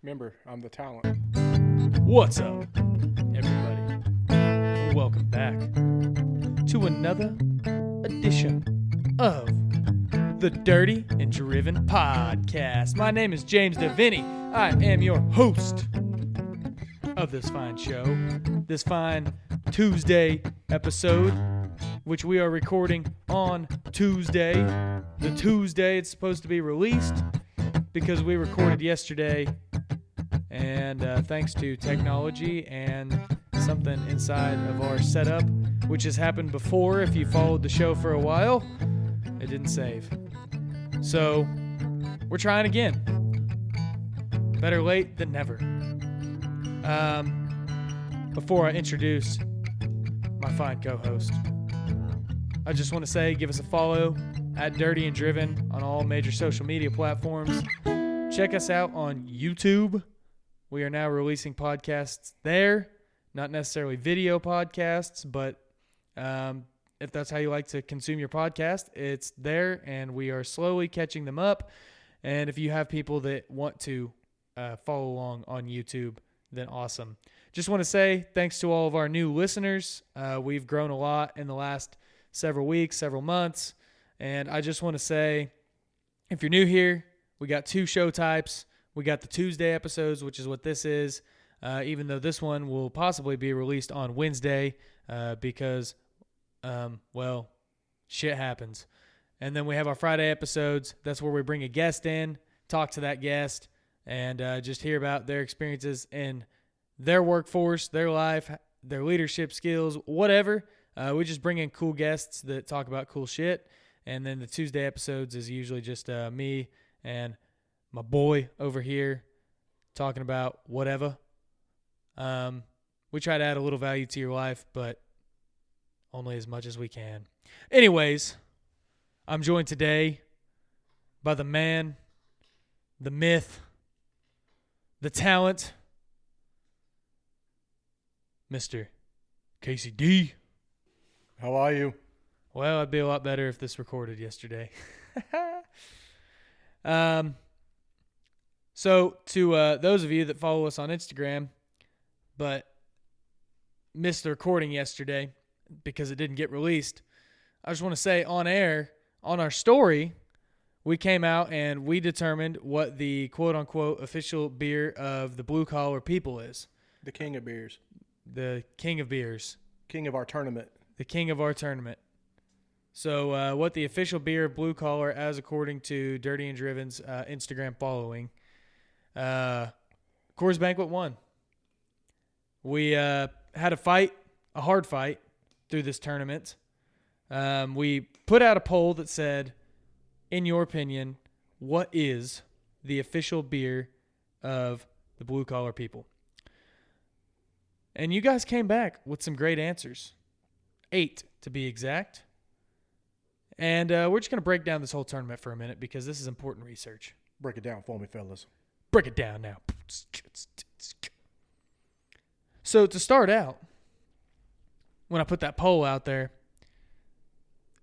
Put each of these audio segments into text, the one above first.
Remember, I'm the talent. What's up, everybody? Welcome back to another edition of the Dirty and Driven Podcast. My name is James DeVinny. I am your host of this fine show, this fine Tuesday episode, which we are recording on Tuesday. The Tuesday it's supposed to be released because we recorded yesterday. And thanks to technology and something inside of our setup, which has happened before if you followed the show for a while, it didn't save. So we're trying again. Better late than never. Before I introduce my fine co-host, I just want to say give us a follow at Dirty and Driven on all major social media platforms. Check us out on YouTube. We are now releasing podcasts there, not necessarily video podcasts, but if that's how you like to consume your podcast, it's there, and we are slowly catching them up. And if you have people that want to follow along on YouTube, then awesome. Just want to say thanks to all of our new listeners. We've grown a lot in the last several weeks, several months, and I just want to say, if you're new here, we got two show types. We got the Tuesday episodes, which is what this is, even though this one will possibly be released on Wednesday because, well, shit happens. And then we have our Friday episodes. That's where we bring a guest in, talk to that guest, and just hear about their experiences in their workforce, their life, their leadership skills, whatever. We just bring in cool guests that talk about cool shit. And then the Tuesday episodes is usually just me and my boy over here talking about whatever. We try to add a little value to your life, but only as much as we can. Anyways, I'm joined today by the man, the myth, the talent, Mr. Casey D. How are you? Well, I'd be a lot better if this recorded yesterday. So to those of you that follow us on Instagram but missed the recording yesterday because it didn't get released, I just want to say on air, on our story, we came out and we determined what the quote-unquote official beer of the blue-collar people is. The king of beers. The king of beers. King of our tournament. The king of our tournament. So what the official beer of blue collar, as according to Dirty and Driven's Instagram following, Coors Banquet won. We had a fight, a hard fight, through this tournament. We put out a poll that said, in your opinion, what is the official beer of the blue collar people? And you guys came back with some great answers. 8 to be exact. And we're just going to break down this whole tournament for a minute because this is important research. Break it down for me, fellas. Break it down now. So to start out, when I put that poll out there,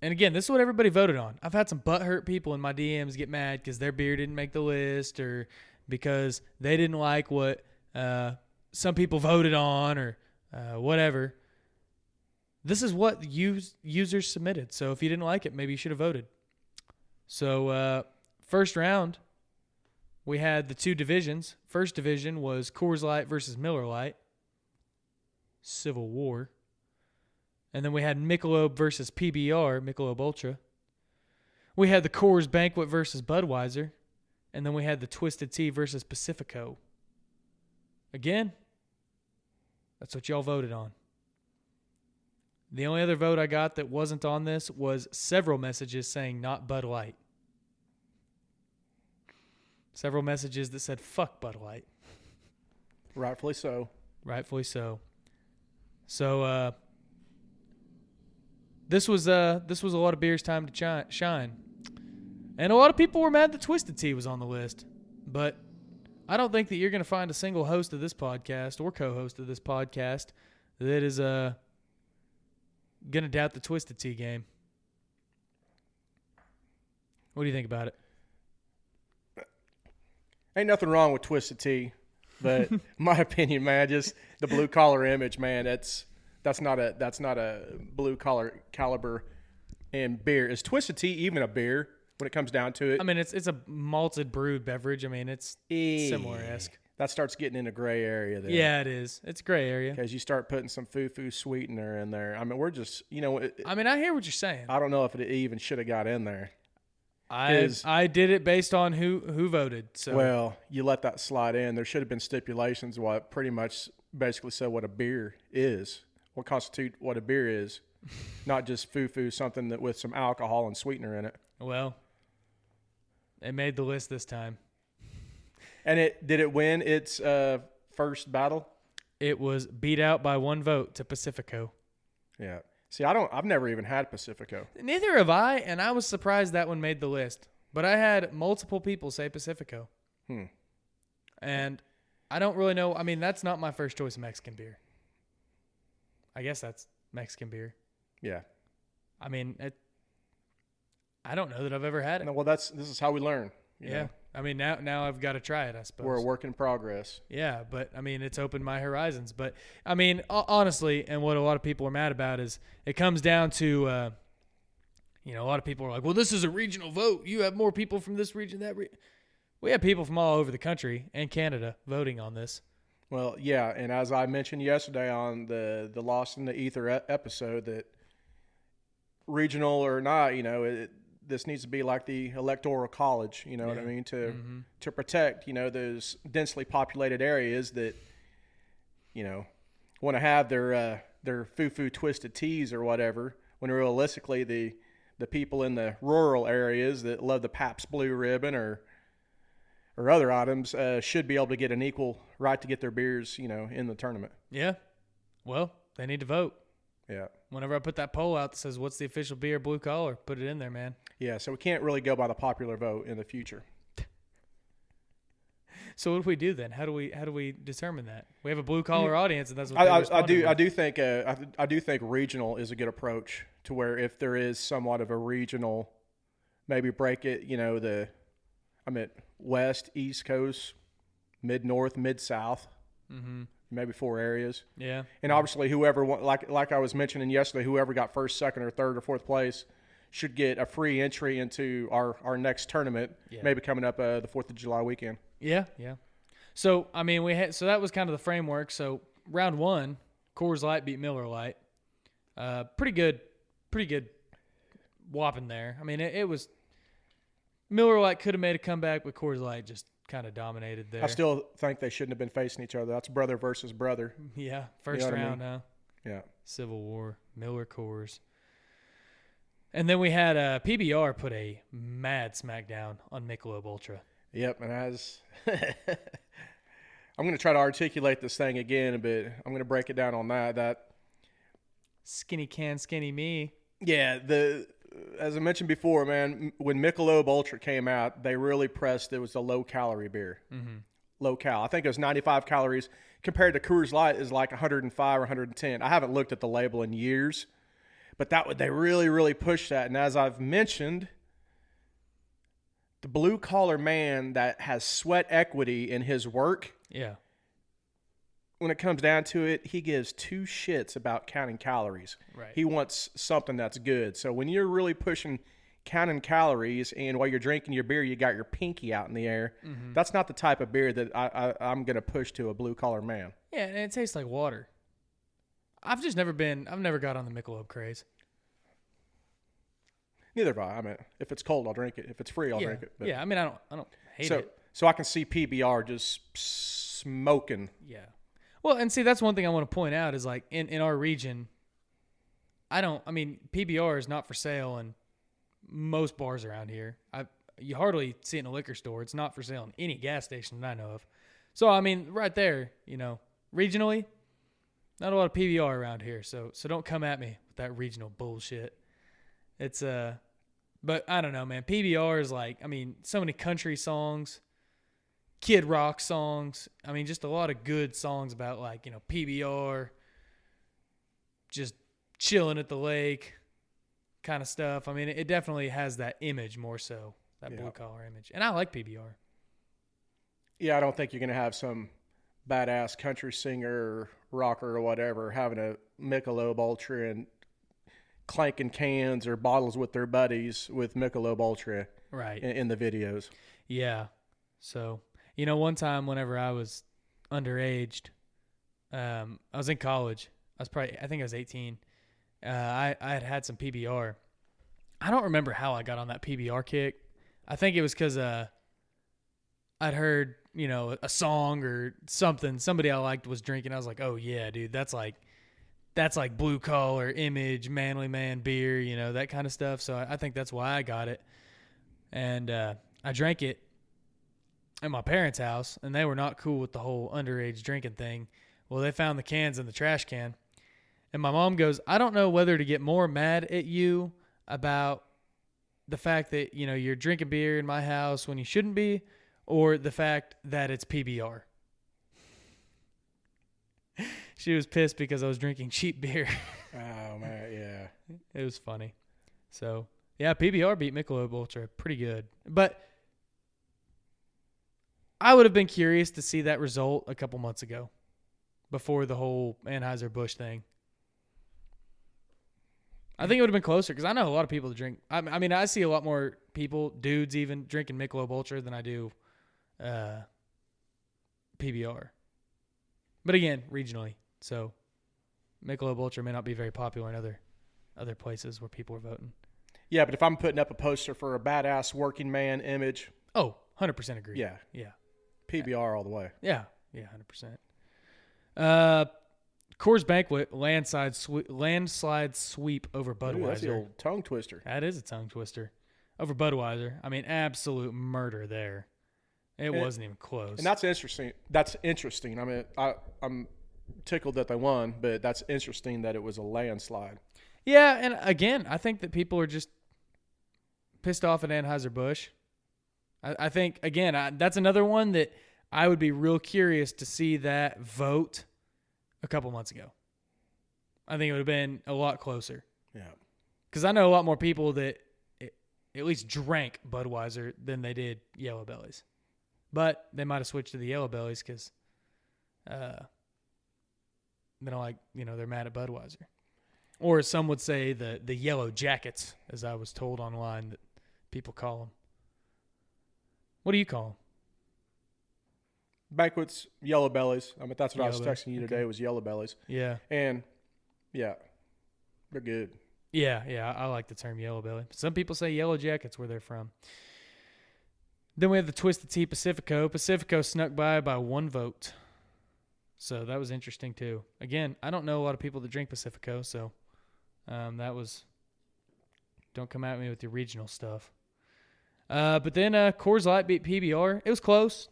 and again, this is what everybody voted on. I've had some butthurt people in my DMs get mad because their beer didn't make the list or because they didn't like what some people voted on or whatever. This is what users submitted. So if you didn't like it, maybe you should have voted. So first round, we had the two divisions. First division was Coors Light versus Miller Lite. Civil War. And then we had Michelob versus PBR, Michelob Ultra. We had the Coors Banquet versus Budweiser. And then we had the Twisted Tea versus Pacifico. Again, that's what y'all voted on. The only other vote I got that wasn't on this was several messages saying not Bud Light. Several messages that said fuck Bud Light. Rightfully so. Rightfully so. So this was a lot of beer's time to shine. And a lot of people were mad that Twisted Tea was on the list. But I don't think that you're going to find a single host of this podcast or co-host of this podcast that is going to doubt the Twisted Tea game. What do you think about it? Ain't nothing wrong with Twisted Tea. But my opinion, man, just the blue collar image, man. That's not a blue collar caliber in beer. Is Twisted Tea even a beer when it comes down to it? I mean, it's a malted brewed beverage. I mean, it's similar-esque. That starts getting in a gray area there. Yeah, it is. It's a gray area. Because you start putting some foo-foo sweetener in there. I mean, we're just, I mean, I hear what you're saying. I don't know if it even should have got in there. I did it based on who voted. So Well, you let that slide in. There should have been stipulations what pretty much basically said what a beer is, what constitute what a beer is, not just foo-foo, something that with some alcohol and sweetener in it. Well, it made the list this time. And did it win its first battle? It was beat out by 1 vote to Pacifico. Yeah. See, I've never even had Pacifico. Neither have I, and I was surprised that one made the list. But I had multiple people say Pacifico. And I don't really know. I mean, that's not my first choice of Mexican beer. I guess that's Mexican beer. Yeah. I mean, I don't know that I've ever had it. No, well, this is how we learn. You know? I mean, now I've got to try it, I suppose. We're a work in progress. Yeah, but I mean, it's opened my horizons. But I mean, honestly, and what a lot of people are mad about is it comes down to, a lot of people are like, well, this is a regional vote. You have more people from this region, that region. We have people from all over the country and Canada voting on this. Well, yeah, and as I mentioned yesterday on the Lost in the Ether episode, that regional or not, this needs to be like the electoral college, you know what I mean, to protect, those densely populated areas that, want to have their foo-foo twisted teas or whatever, when realistically the people in the rural areas that love the Pabst Blue Ribbon or other items should be able to get an equal right to get their beers, in the tournament. Yeah. Well, they need to vote. Yeah. Whenever I put that poll out that says, what's the official beer, blue collar, put it in there, man. Yeah, so we can't really go by the popular vote in the future. So what do we do then? How do we determine that? We have a blue collar audience, and that's what I do think regional is a good approach, to where if there is somewhat of a regional, maybe break it, west, east coast, mid north, mid south. Maybe 4 areas. Yeah. And obviously whoever, like I was mentioning yesterday, whoever got first, second, or third, or fourth place should get a free entry into our next tournament, maybe coming up the 4th of July weekend. Yeah, yeah. So, I mean, so that was kind of the framework. So, round 1, Coors Light beat Miller Lite. Pretty good whopping there. I mean, it was – Miller Lite could have made a comeback, but Coors Light just – kind of dominated there. I still think they shouldn't have been facing each other. That's brother versus brother. Yeah, first round, huh? Yeah. Civil War, Miller Coors. And then we had PBR put a mad smackdown on Michelob Ultra. Yep, and as I'm going to try to articulate this thing again, but I'm going to break it down on that skinny can, skinny me. Yeah, as I mentioned before, man, when Michelob Ultra came out, they really pressed it was a low-calorie beer. Low cal. I think it was 95 calories compared to Coors Light is like 105 or 110. I haven't looked at the label in years, but they really, really pushed that. And as I've mentioned, the blue-collar man that has sweat equity in his work, when it comes down to it, he gives 2 shits about counting calories. Right. He wants something that's good. So when you're really pushing counting calories and while you're drinking your beer, you got your pinky out in the air, that's not the type of beer that I'm going to push to a blue-collar man. Yeah, and it tastes like water. I've never got on the Michelob craze. Neither have I. I mean, if it's cold, I'll drink it. If it's free, I'll drink it. But, I mean, I don't hate it. So I can see PBR just smoking. Yeah. Well, and see, that's one thing I want to point out is like in our region, PBR is not for sale in most bars around here. You hardly see it in a liquor store. It's not for sale in any gas station that I know of. So, I mean, right there, regionally, not a lot of PBR around here. So don't come at me with that regional bullshit. It's, but I don't know, man. PBR is like, I mean, so many country songs. Kid Rock songs. I mean, just a lot of good songs about like, PBR, just chilling at the lake kind of stuff. I mean, it definitely has that image more so, that blue collar image. And I like PBR. Yeah, I don't think you're going to have some badass country singer or rocker or whatever having a Michelob Ultra and clanking cans or bottles with their buddies with Michelob Ultra Right. in the videos. Yeah. So, one time whenever I was underaged, I was in college. I think I was 18. I had some PBR. I don't remember how I got on that PBR kick. I think it was because I'd heard, a song or something. Somebody I liked was drinking. I was like, oh yeah, dude, that's like blue collar image, manly man beer, that kind of stuff. So I think that's why I got it. And I drank it at my parents' house, and they were not cool with the whole underage drinking thing. Well, they found the cans in the trash can. And my mom goes, I don't know whether to get more mad at you about the fact that, you're drinking beer in my house when you shouldn't be, or the fact that it's PBR. She was pissed because I was drinking cheap beer. Oh, man, yeah. It was funny. So, yeah, PBR beat Michelob Ultra pretty good. But I would have been curious to see that result a couple months ago before the whole Anheuser-Busch thing. I think it would have been closer because I know a lot of people that drink. I mean, I see a lot more people, dudes even, drinking Michelob Ultra than I do PBR. But again, regionally. So Michelob Ultra may not be very popular in other places where people are voting. Yeah, but if I'm putting up a poster for a badass working man image. Oh, 100% agree. Yeah. Yeah. PBR all the way. Yeah. Yeah, 100%. Coors Banquet landslide sweep over Budweiser. Ooh, that's the old tongue twister. That is a tongue twister. Over Budweiser. I mean, absolute murder there. It wasn't even close. And that's interesting. I mean, I'm tickled that they won, but that's interesting that it was a landslide. Yeah, and again, I think that people are just pissed off at Anheuser-Busch. I think, again, that's another one that I would be real curious to see that vote a couple months ago. I think it would have been a lot closer. Yeah. Because I know a lot more people that at least drank Budweiser than they did Yellow Bellies. But they might have switched to the Yellow Bellies because they don't like, they're mad at Budweiser. Or some would say the Yellow Jackets, as I was told online that people call them. What do you call them? Banquets, Yellow Bellies. I mean, that's what I was Yellow texting you today was Yellow Bellies. Yeah. And, yeah, they're good. Yeah, I like the term Yellow Belly. Some people say Yellow Jackets where they're from. Then we had the Twisted Tea Pacifico. Pacifico snuck by 1 vote. So that was interesting too. Again, I don't know a lot of people that drink Pacifico, so that was – don't come at me with your regional stuff. But then Coors Light beat PBR. It was close.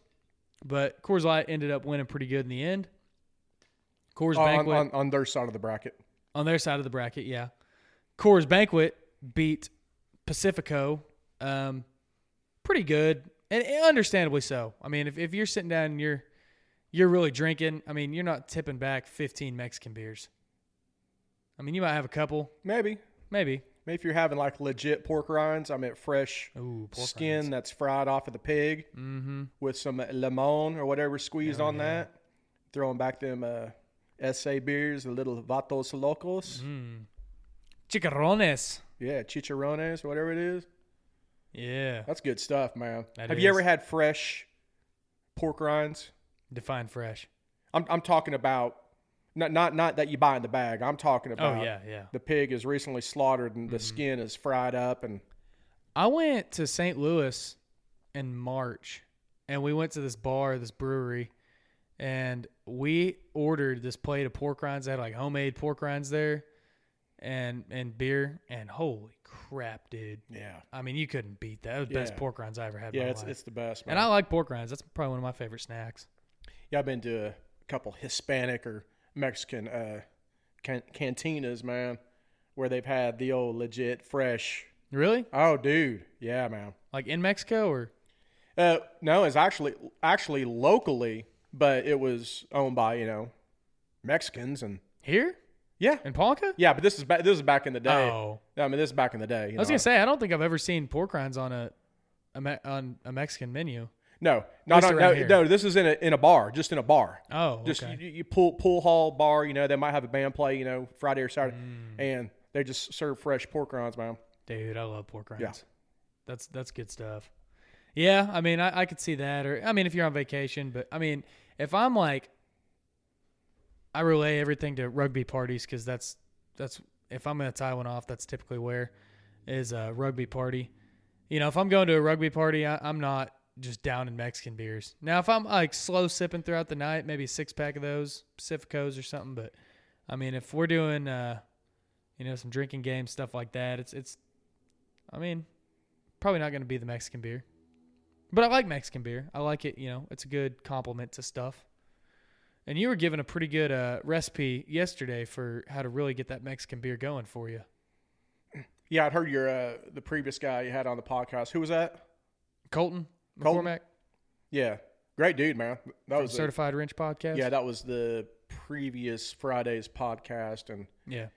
But Coors Light ended up winning pretty good in the end. Coors Banquet. On their side of the bracket. On their side of the bracket, yeah. Coors Banquet beat Pacifico pretty good, and understandably so. I mean, if you're sitting down and you're really drinking, I mean, you're not tipping back 15 Mexican beers. I mean, you might have a couple. Maybe if you're having like legit pork rinds, I mean fresh skin rinds that's fried off of the pig with some limon or whatever squeezed on that. Throwing back them SA beers, the little Vatos Locos. Chicharrones. Yeah, chicharrones, whatever it is. Yeah. That's good stuff, man. Have you ever had fresh pork rinds? Define fresh. I'm talking about Not that you buy in the bag. I'm talking about the pig is recently slaughtered and the skin is fried up. And I went to St. Louis in March, and we went to this brewery, and we ordered this plate of pork rinds. They had like homemade pork rinds there and beer, and holy crap, dude. Yeah. I mean, you couldn't beat that. It was the best pork rinds I ever had in my life. It's the best, man. And I like pork rinds. That's probably one of my favorite snacks. Yeah, I've been to a couple Hispanic or Mexican cantinas, man, where they've had the old legit fresh. Really? Oh, dude. Yeah, man. Like in Mexico or? No, it's actually locally, but it was owned by, Mexicans and here? Yeah. In Ponca? Yeah, but this is back in the day. Oh. I mean, this is back in the day. I was going to say, I don't think I've ever seen pork rinds on a Mexican menu. No, not Least on, around no, here. no. This is in a bar, just in a bar. Oh, Just okay. you pool hall bar. You know, they might have a band play. You know, Friday or Saturday, and they just serve fresh pork rinds, man. Dude, I love pork rinds. Yeah. That's good stuff. Yeah, I mean, I could see that. Or, I mean, if you're on vacation. But, I mean, if I'm like, I relay everything to rugby parties because that's if I'm going to tie one off, that's typically where is a rugby party. You know, if I'm going to a rugby party, I'm not just down in Mexican beers. Now, if I'm like slow sipping throughout the night, maybe a 6-pack of those Pacificos or something. But, I mean, if we're doing, you know, some drinking games, stuff like that, it's I mean, probably not going to be the Mexican beer. But I like Mexican beer. I like it, you know, it's a good complement to stuff. And you were given a pretty good recipe yesterday for how to really get that Mexican beer going for you. Yeah, I'd heard the previous guy you had on the podcast. Who was that? Colton Colton? McCormack? Yeah, great dude, man. That was Certified Wrench podcast? Yeah, that was the previous Friday's podcast, and Yeah.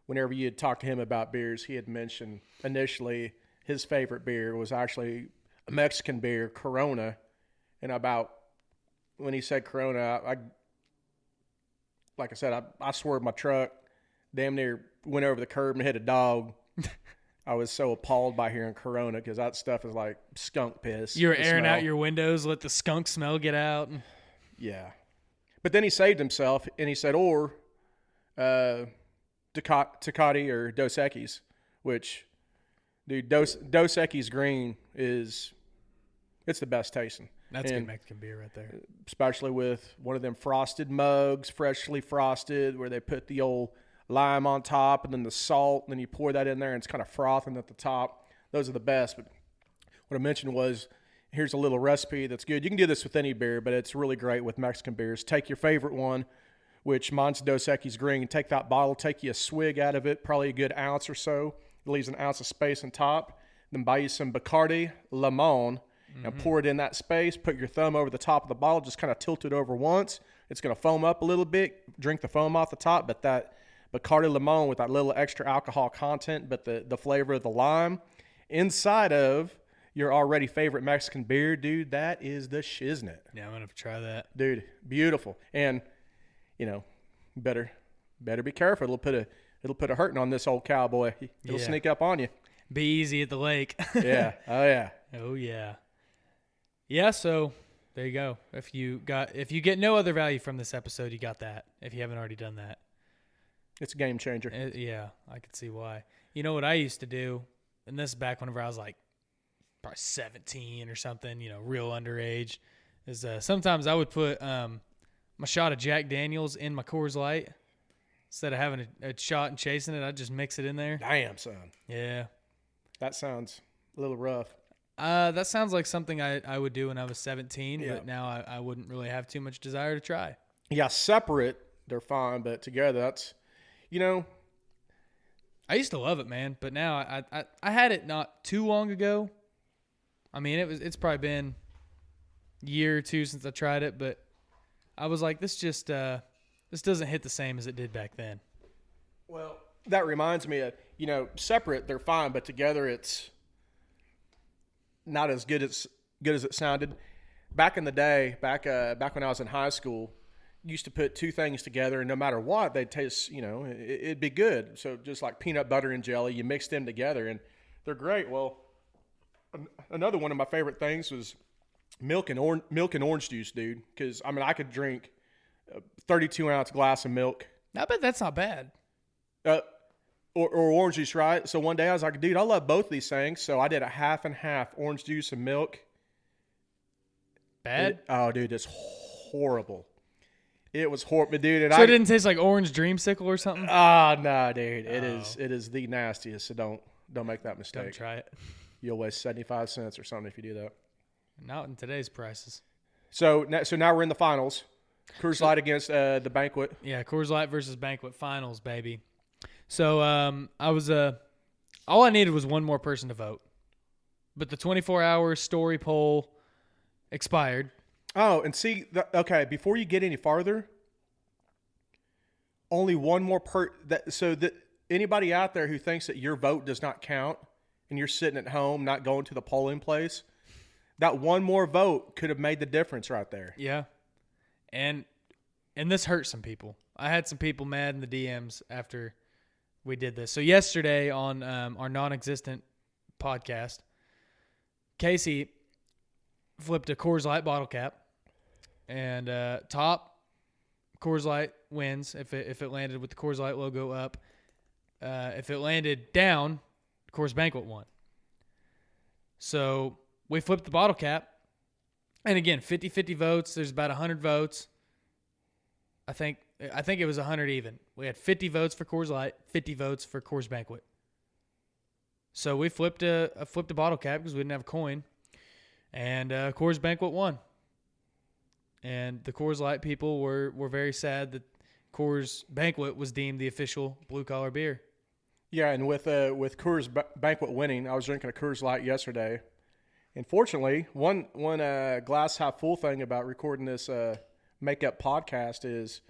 whenever you had talked to him about beers, he had mentioned initially his favorite beer was actually a Mexican beer, Corona, and about when he said Corona, like I said, I swerved my truck, damn near went over the curb and hit a dog. I was so appalled by hearing Corona because that stuff is like skunk piss. You were the airing smell. out your windows, let the skunk smell get out. Yeah. But then he saved himself and he said, or Tecate or Dos Equis, which, dude, Dos Equis green it's the best tasting. That's And good Mexican beer right there. especially with one of them frosted mugs, freshly frosted, where they put the old lime on top and then the salt, and then you pour that in there and it's kind of frothing at the top. Those are the best. But what I mentioned was, here's a little recipe that's good. You can do this with any beer, but it's really great with Mexican beers. Take your favorite one, which mine's Dos Equis green. Take that bottle, take you a swig out of it, probably a good ounce or so. It leaves an ounce of space on top. Then buy you some Bacardi Limon and pour it in that space. Put your thumb over the top of the bottle, just kind of tilt it over once. It's going to foam up a little bit. Drink the foam off the top, but that Bacardi Limon with that little extra alcohol content, but the flavor of the lime inside of your already favorite Mexican beer, dude, that is the shiznit. Yeah, I'm going to try that. Dude, beautiful. And, you know, better be careful. It'll put a hurting on this old cowboy. It'll Yeah. sneak up on you. Be easy at the lake. Yeah. Oh, yeah. Oh yeah. Yeah, so there you go. If you get no other value from this episode, you got that. If you haven't already done that. It's a game changer. Yeah, I could see why. You know what I used to do, and this is back whenever I was like probably 17 or something, you know, real underage, is sometimes I would put my shot of Jack Daniels in my Coors Light. Instead of having a shot and chasing it, I'd just mix it in there. Damn, son. Yeah. That sounds a little rough. That sounds like something I would do when I was 17, Yeah. but now I wouldn't really have too much desire to try. Yeah, separate, they're fine, but together, that's, you know. I used to love it, man, but now I had it not too long ago. I mean, it's probably been a year or two since I tried it, but I was like, this doesn't hit the same as it did back then. Well, that reminds me of, you know, separate, they're fine, but together it's not as good as it sounded. Back in the day, back when I was in high school, used to put two things together, and no matter what, they'd taste, you know, it'd be good. So just like peanut butter and jelly, you mix them together, and they're great. Well, another one of my favorite things was milk and orange juice, dude. Because I mean, I could drink a 32-ounce glass of milk. I bet that's not bad. Or orange juice, right? So one day I was like, dude, I love both of these things. So I did a half and half orange juice and milk. Bad? Oh, dude, it's horrible. It was horrible, dude. And So it didn't taste like orange dreamsicle or something? No, dude. It Oh. is the nastiest. So don't make that mistake. Don't try it. You'll waste 75 cents or something if you do that. Not in today's prices. So now we're in the finals. Coors Light against the Banquet. Yeah, Coors Light versus Banquet finals, baby. So I was all I needed was one more person to vote, but the 24-hour story poll expired. Oh, and see, okay, before you get any farther, only one more so that anybody out there who thinks that your vote does not count and you're sitting at home not going to the polling place, That one more vote could have made the difference right there. Yeah. And this hurt some people. I had some people mad in the DMs after we did this. So yesterday on our non-existent podcast, Casey flipped a Coors Light bottle cap, and top Coors Light wins if it landed with the Coors Light logo up. If it landed down, Coors Banquet won. So we flipped the bottle cap, and again, 50-50 votes. There's about 100 votes. I think it was 100 even. We had 50 votes for Coors Light, 50 votes for Coors Banquet. So we flipped a bottle cap because we didn't have a coin, and Coors Banquet won. And the Coors Light people were very sad that Coors Banquet was deemed the official blue-collar beer. Yeah, and with Coors Banquet winning, I was drinking a Coors Light yesterday. And fortunately, one glass half full thing about recording this makeup podcast is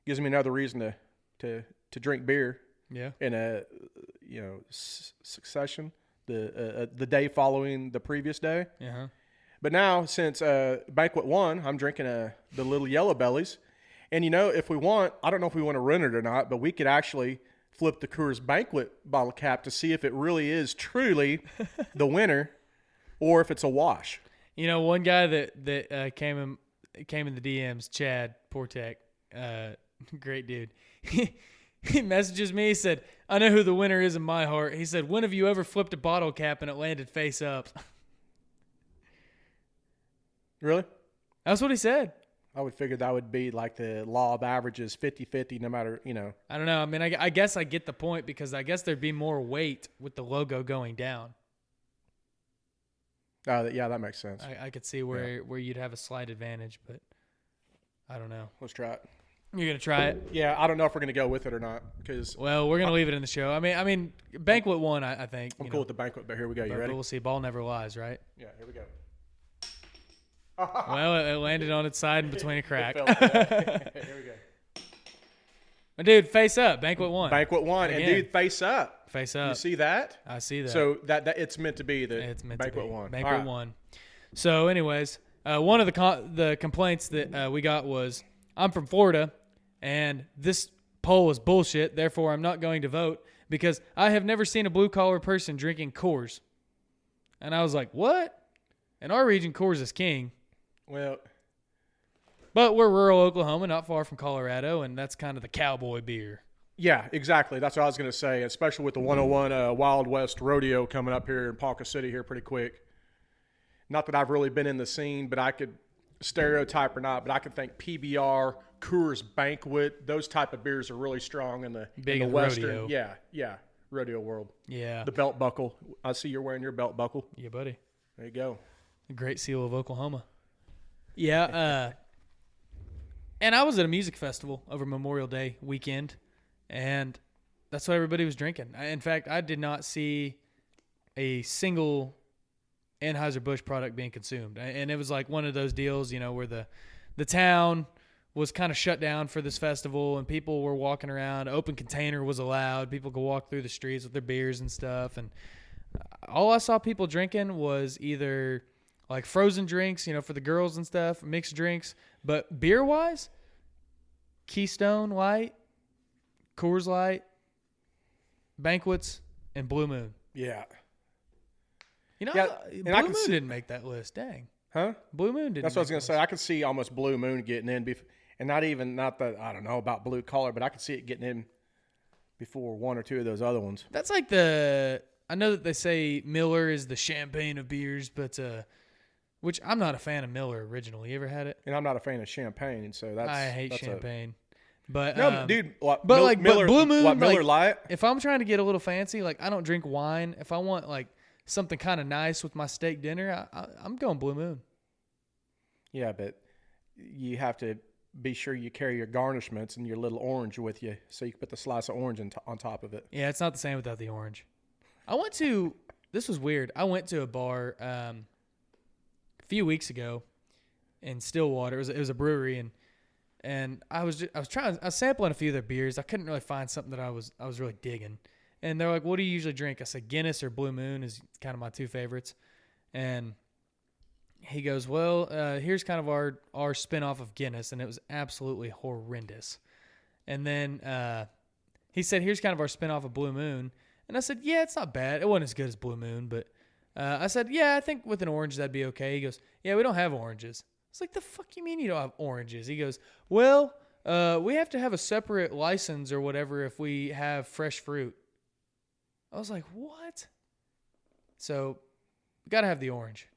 gives me another reason to drink beer. Yeah. In a succession, the day following the previous day. Uh-huh. But now, since Banquet won, I'm drinking the little yellow bellies. And, if we want, I don't know if we want to run it or not, but we could actually flip the Coors Banquet bottle cap to see if it really is truly the winner or if it's a wash. One guy that came in the DMs, Chad Portek, great dude. He messages me. He said, "I know who the winner is in my heart." He said, "When have you ever flipped a bottle cap and it landed face up?" Really? That's what he said. I would figure that would be like the law of averages, 50-50, no matter, I don't know. I mean, I guess I get the point because I guess there'd be more weight with the logo going down. Yeah, that makes sense. I could see where you'd have a slight advantage, but I don't know. Let's try it. You're going to try it? Yeah, I don't know if we're going to go with it or not. Well, we're going to leave it in the show. I mean, Banquet won, I think. I'm cool with the Banquet, but here we go. You ready? We'll see. Ball never lies, right? Yeah, here we go. Well, it landed on its side in between a crack. Here we go. My dude, face up. Banquet won. Banquet won. Again. And, dude, face up. Face up. You see that? I see that. So that it's meant to be that Banquet won. Banquet won. So, anyways, one of the complaints that we got was, I'm from Florida, and this poll is bullshit, therefore I'm not going to vote because I have never seen a blue-collar person drinking Coors. And I was like, what? In our region, Coors is king. Well, but we're rural Oklahoma, not far from Colorado, and that's kind of the cowboy beer. yeah, exactly. That's what I was going to say, especially with the 101 Wild West Rodeo coming up here in Ponca City here pretty quick. Not that I've really been in the scene, but I could stereotype or not, but I could think PBR, Coors Banquet, those type of beers are really strong in the Western. Rodeo. Yeah, rodeo world. Yeah. The belt buckle. I see you're wearing your belt buckle. Yeah, buddy. There you go. The Great Seal of Oklahoma. Yeah, and I was at a music festival over Memorial Day weekend, and that's what everybody was drinking. In fact, I did not see a single Anheuser-Busch product being consumed. And it was like one of those deals, where the town was kind of shut down for this festival, and people were walking around. Open container was allowed. People could walk through the streets with their beers and stuff. And all I saw people drinking was either like frozen drinks, for the girls and stuff, mixed drinks. But beer-wise, Keystone Light, Coors Light, Banquets, and Blue Moon. Yeah. Blue Moon didn't make that list. Dang. Huh? Blue Moon didn't. That's what I was going to say. I could see almost Blue Moon getting in, and not that I don't know about blue collar, but I could see it getting in before one or two of those other ones. That's like I know that they say Miller is the champagne of beers, but which I'm not a fan of Miller originally. You ever had it? And I'm not a fan of champagne, and so I hate champagne. But no, dude. Miller, Blue Moon, Miller Lite. If I'm trying to get a little fancy, I don't drink wine. If I want something kind of nice with my steak dinner, I'm going Blue Moon. Yeah, but you have to be sure you carry your garnishments and your little orange with you, so you can put the slice of orange on top of it. Yeah, it's not the same without the orange. This was weird. I went to a bar a few weeks ago in Stillwater. It was a brewery, and I was sampling a few of their beers. I couldn't really find something that I was really digging. And they're like, "What do you usually drink?" I said, "Guinness or Blue Moon is kind of my two favorites." And he goes, well, here's kind of our spinoff of Guinness, and it was absolutely horrendous. And then he said, here's kind of our spinoff of Blue Moon. And I said, yeah, it's not bad. It wasn't as good as Blue Moon, but I said, yeah, I think with an orange that'd be okay. He goes, yeah, we don't have oranges. It's like, the fuck you mean you don't have oranges? He goes, well, we have to have a separate license or whatever if we have fresh fruit. I was like, what? So, got to have the orange.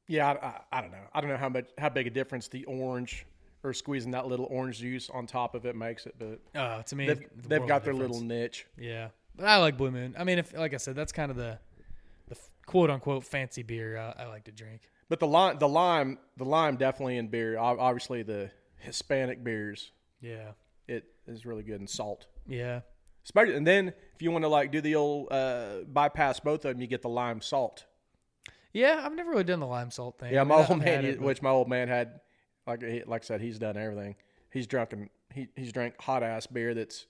Yeah, I don't know. I don't know how big a difference the orange or squeezing that little orange juice on top of it makes it, but to me, they've got their little niche. Yeah, but I like Blue Moon. I mean, if like I said, that's kind of the quote unquote fancy beer I like to drink. But the lime definitely in beer. Obviously, the Hispanic beers. Yeah, it is really good, and salt. Yeah. Especially, and then if you want to like do the old bypass both of them, you get the lime salt. Yeah, I've never really done the lime salt thing. Yeah, my old man had, like I said, he's done everything. He's drank hot ass beer that's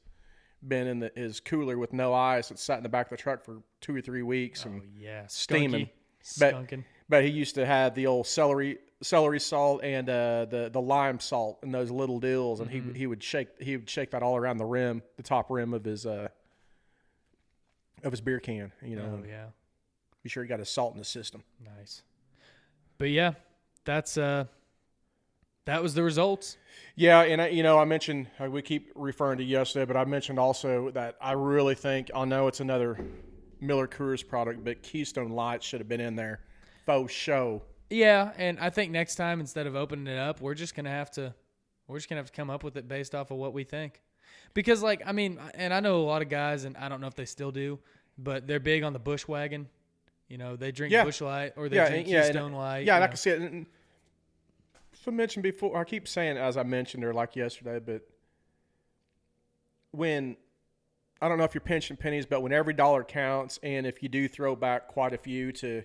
been in his cooler with no ice. It's sat in the back of the truck for 2 or 3 weeks and steaming. Skunking. But he used to have the old celery salt and the lime salt in those little deals, and he would shake that all around the top rim of his beer can. You know. Oh yeah. Be sure he got his salt in the system. Nice. But yeah, that was the results. Yeah, and I mentioned, we keep referring to yesterday, but I mentioned also that I really think, I know it's another Miller Coors product, but Keystone Light should have been in there. Faux show. Yeah, and I think next time, instead of opening it up, we're just gonna have to come up with it based off of what we think. Because and I know a lot of guys, and I don't know if they still do, but they're big on the Bushwagon. You know, they drink Bush Light or they drink Keystone Light. Yeah, and I can see it. And so I mentioned before, I keep saying as I mentioned or like yesterday, but when, I don't know if you're pinching pennies, but when every dollar counts, and if you do throw back quite a few to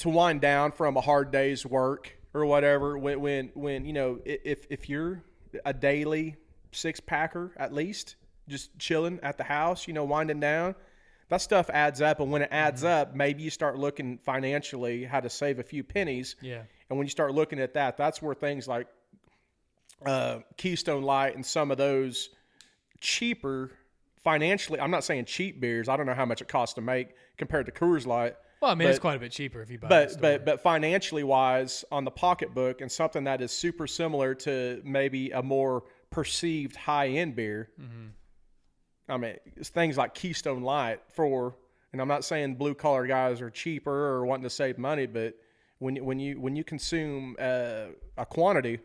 wind down from a hard day's work or whatever, when if you're a daily 6-packer at least, just chilling at the house, winding down, that stuff adds up. And when it adds up, maybe you start looking financially how to save a few pennies. Yeah. And when you start looking at that, that's where things like Keystone Light and some of those cheaper financially, I'm not saying cheap beers. I don't know how much it costs to make compared to Coors Light. Well, I mean, it's quite a bit cheaper if you buy it. But financially wise, on the pocketbook, and something that is super similar to maybe a more perceived high-end beer. Mm-hmm. I mean, it's things like Keystone Light and I'm not saying blue-collar guys are cheaper or wanting to save money, but when you consume a quantity,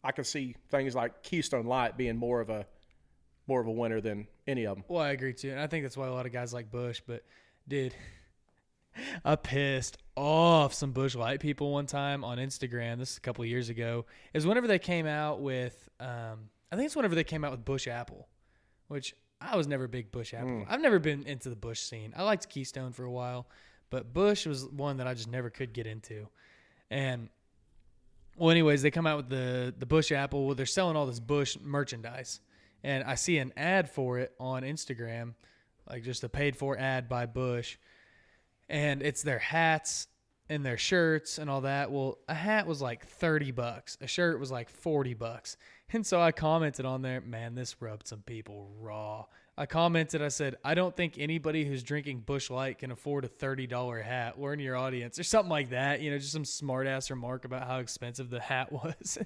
I can see things like Keystone Light being more of a winner than any of them. Well, I agree too, and I think that's why a lot of guys like Bush. But dude, I pissed off some Bush Light people one time on Instagram. This is a couple of years ago. Is whenever they came out with, I think it's whenever they came out with Bush Apple, which I was never a big Bush Apple. I've never been into the Bush scene. I liked Keystone for a while, but Bush was one that I just never could get into. And well, anyways, they come out with the Bush Apple. Well, they're selling all this Bush merchandise, and I see an ad for it on Instagram, like just a paid-for ad by Bush, and it's their hats and their shirts and all that. Well, a hat was like $30. A shirt was like $40. And so I commented on there, man, this rubbed some people raw. I commented, I said, I don't think anybody who's drinking Bush Light can afford a $30 hat. We're in your audience or something like that. Just some smart ass remark about how expensive the hat was.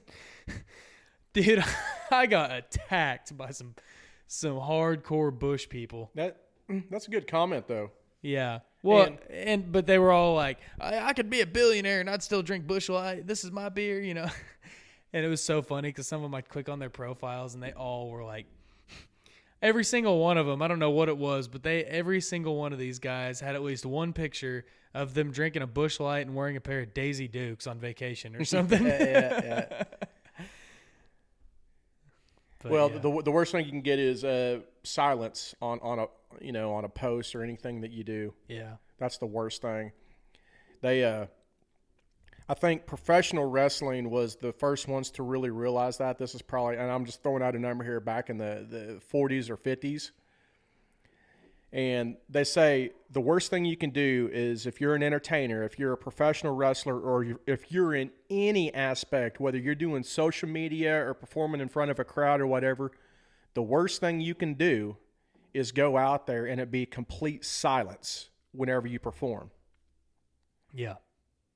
Dude, I got attacked by some hardcore Bush people. That's a good comment though. Yeah. Well, but they were all like, I could be a billionaire and I'd still drink Bush Light. This is my beer, And it was so funny because some of them I'd click on their profiles and they all were like, every single one of them, I don't know what it was, but every single one of these guys had at least one picture of them drinking a Bush Light and wearing a pair of Daisy Dukes on vacation or something. Yeah. Well, yeah. The worst thing you can get is silence on a post or anything that you do. Yeah, that's the worst thing. I think professional wrestling was the first ones to really realize that. This is probably, and I'm just throwing out a number here, back in the 40s or 50s. And they say the worst thing you can do is if you're an entertainer, if you're a professional wrestler, or if you're in any aspect, whether you're doing social media or performing in front of a crowd or whatever, the worst thing you can do is go out there and it be complete silence whenever you perform. Yeah.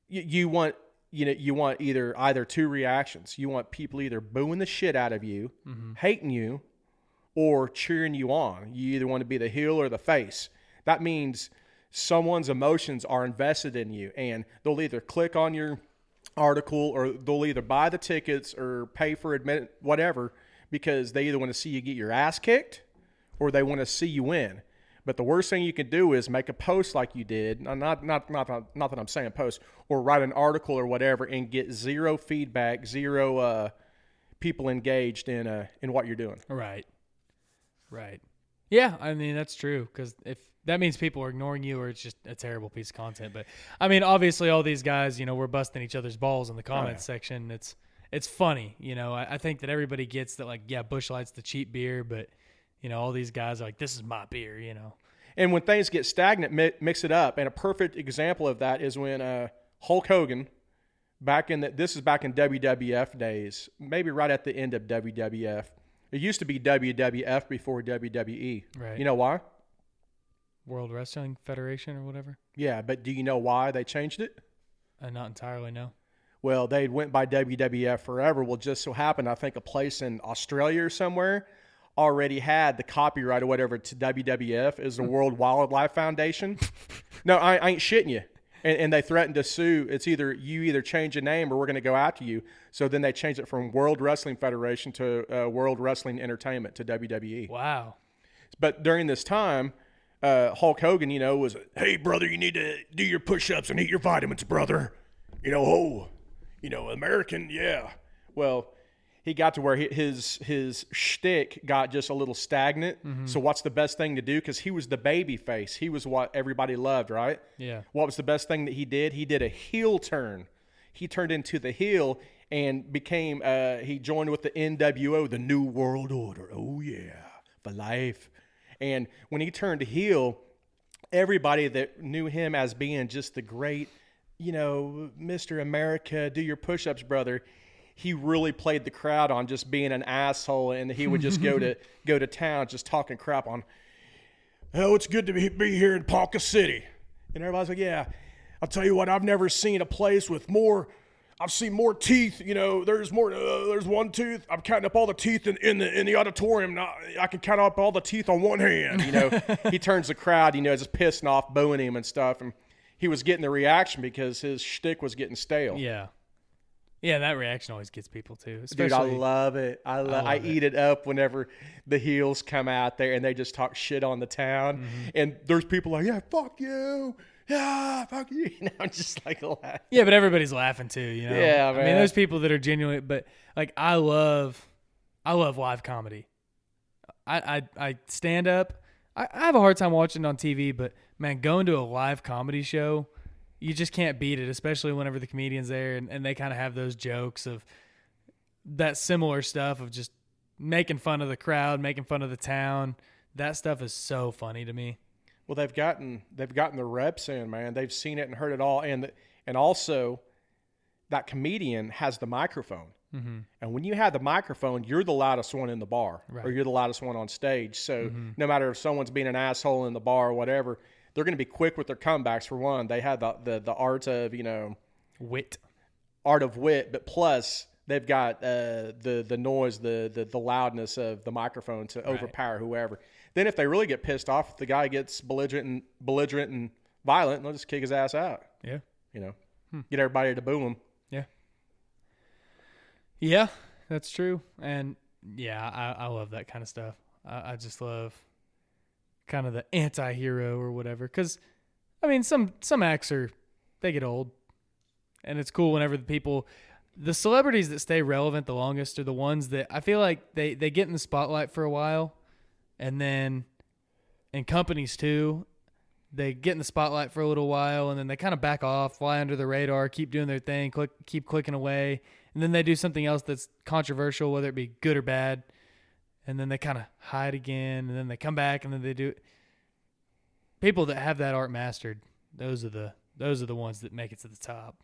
You want either two reactions. You want people either booing the shit out of you, hating you, or cheering you on. You either want to be the heel or the face. That means someone's emotions are invested in you, and they'll either click on your article or they'll either buy the tickets or pay for admit whatever, because they either want to see you get your ass kicked or they want to see you win. But the worst thing you can do is make a post like you did, not that I'm saying post, or write an article or whatever and get zero feedback, zero people engaged in what you're doing. Right. Yeah, I mean, that's true, because if that means people are ignoring you or it's just a terrible piece of content. But, I mean, obviously all these guys, we're busting each other's balls in the comments section. It's funny, I think that everybody gets that, like, yeah, Busch Light's the cheap beer, but, all these guys are like, this is my beer, And when things get stagnant, mix it up. And a perfect example of that is when Hulk Hogan, this is back in WWF days, maybe right at the end of WWF. It used to be WWF before WWE. Right. You know why? World Wrestling Federation or whatever? Yeah, but do you know why they changed it? Not entirely, no. Well, they went by WWF forever. Well, just so happened, I think a place in Australia or somewhere already had the copyright or whatever to WWF as the World Wildlife Foundation. No, I ain't shitting you. And they threatened to sue. It's either change your name or we're going to go after you. So then they changed it from World Wrestling Federation to World Wrestling Entertainment to WWE. Wow. But during this time, Hulk Hogan, was, hey, brother, you need to do your push-ups and eat your vitamins, brother. American, yeah. Well, he got to where his shtick got just a little stagnant. Mm-hmm. So what's the best thing to do? Because he was the baby face. He was what everybody loved, right? Yeah. What was the best thing that he did? He did a heel turn. He turned into the heel and became, he joined with the NWO, the New World Order. Oh, yeah, for life. And when he turned heel, everybody that knew him as being just the great, Mr. America, do your push-ups, brother, he really played the crowd on just being an asshole, and he would just go to town just talking crap on, oh, it's good to be here in Ponca City. And everybody's like, yeah, I'll tell you what, I've never seen a place with I've seen more teeth, there's one tooth. I'm counting up all the teeth in the auditorium. Now I can count up all the teeth on one hand, He turns the crowd, just pissing off, booing him and stuff, and he was getting the reaction because his shtick was getting stale. Yeah. Yeah, that reaction always gets people too. Dude, I love it. I eat it up whenever the heels come out there and they just talk shit on the town. Mm-hmm. And there's people like, yeah, fuck you. Yeah, fuck you. I'm just like laughing. Yeah, but everybody's laughing too, Yeah, man. I mean, there's people that are genuine, but like I love live comedy. I stand up. I have a hard time watching it on TV, but man, going to a live comedy show, you just can't beat it, especially whenever the comedian's there and they kind of have those jokes of that similar stuff of just making fun of the crowd, making fun of the town. That stuff is so funny to me. Well, they've gotten the reps in, man. They've seen it and heard it all, and also that comedian has the microphone. Mm-hmm. And when you have the microphone, you're the loudest one in the bar, right, or you're the loudest one on stage. So no matter if someone's being an asshole in the bar or whatever, they're going to be quick with their comebacks. For one, they have the art of wit, but plus they've got the noise, the loudness of the microphone to overpower whoever. Then if they really get pissed off, if the guy gets belligerent and violent, they'll just kick his ass out. Yeah, get everybody to boo him. Yeah, that's true. And yeah, I love that kind of stuff. I just love kind of the anti-hero or whatever. Because, I mean, some acts they get old. And it's cool whenever the celebrities that stay relevant the longest are the ones that I feel like they get in the spotlight for a while. And then, and companies too, they get in the spotlight for a little while and then they kind of back off, fly under the radar, keep doing their thing, keep clicking away. And then they do something else that's controversial, whether it be good or bad. And then they kind of hide again, and then they come back, and then they do. people that have that art mastered, those are the ones that make it to the top.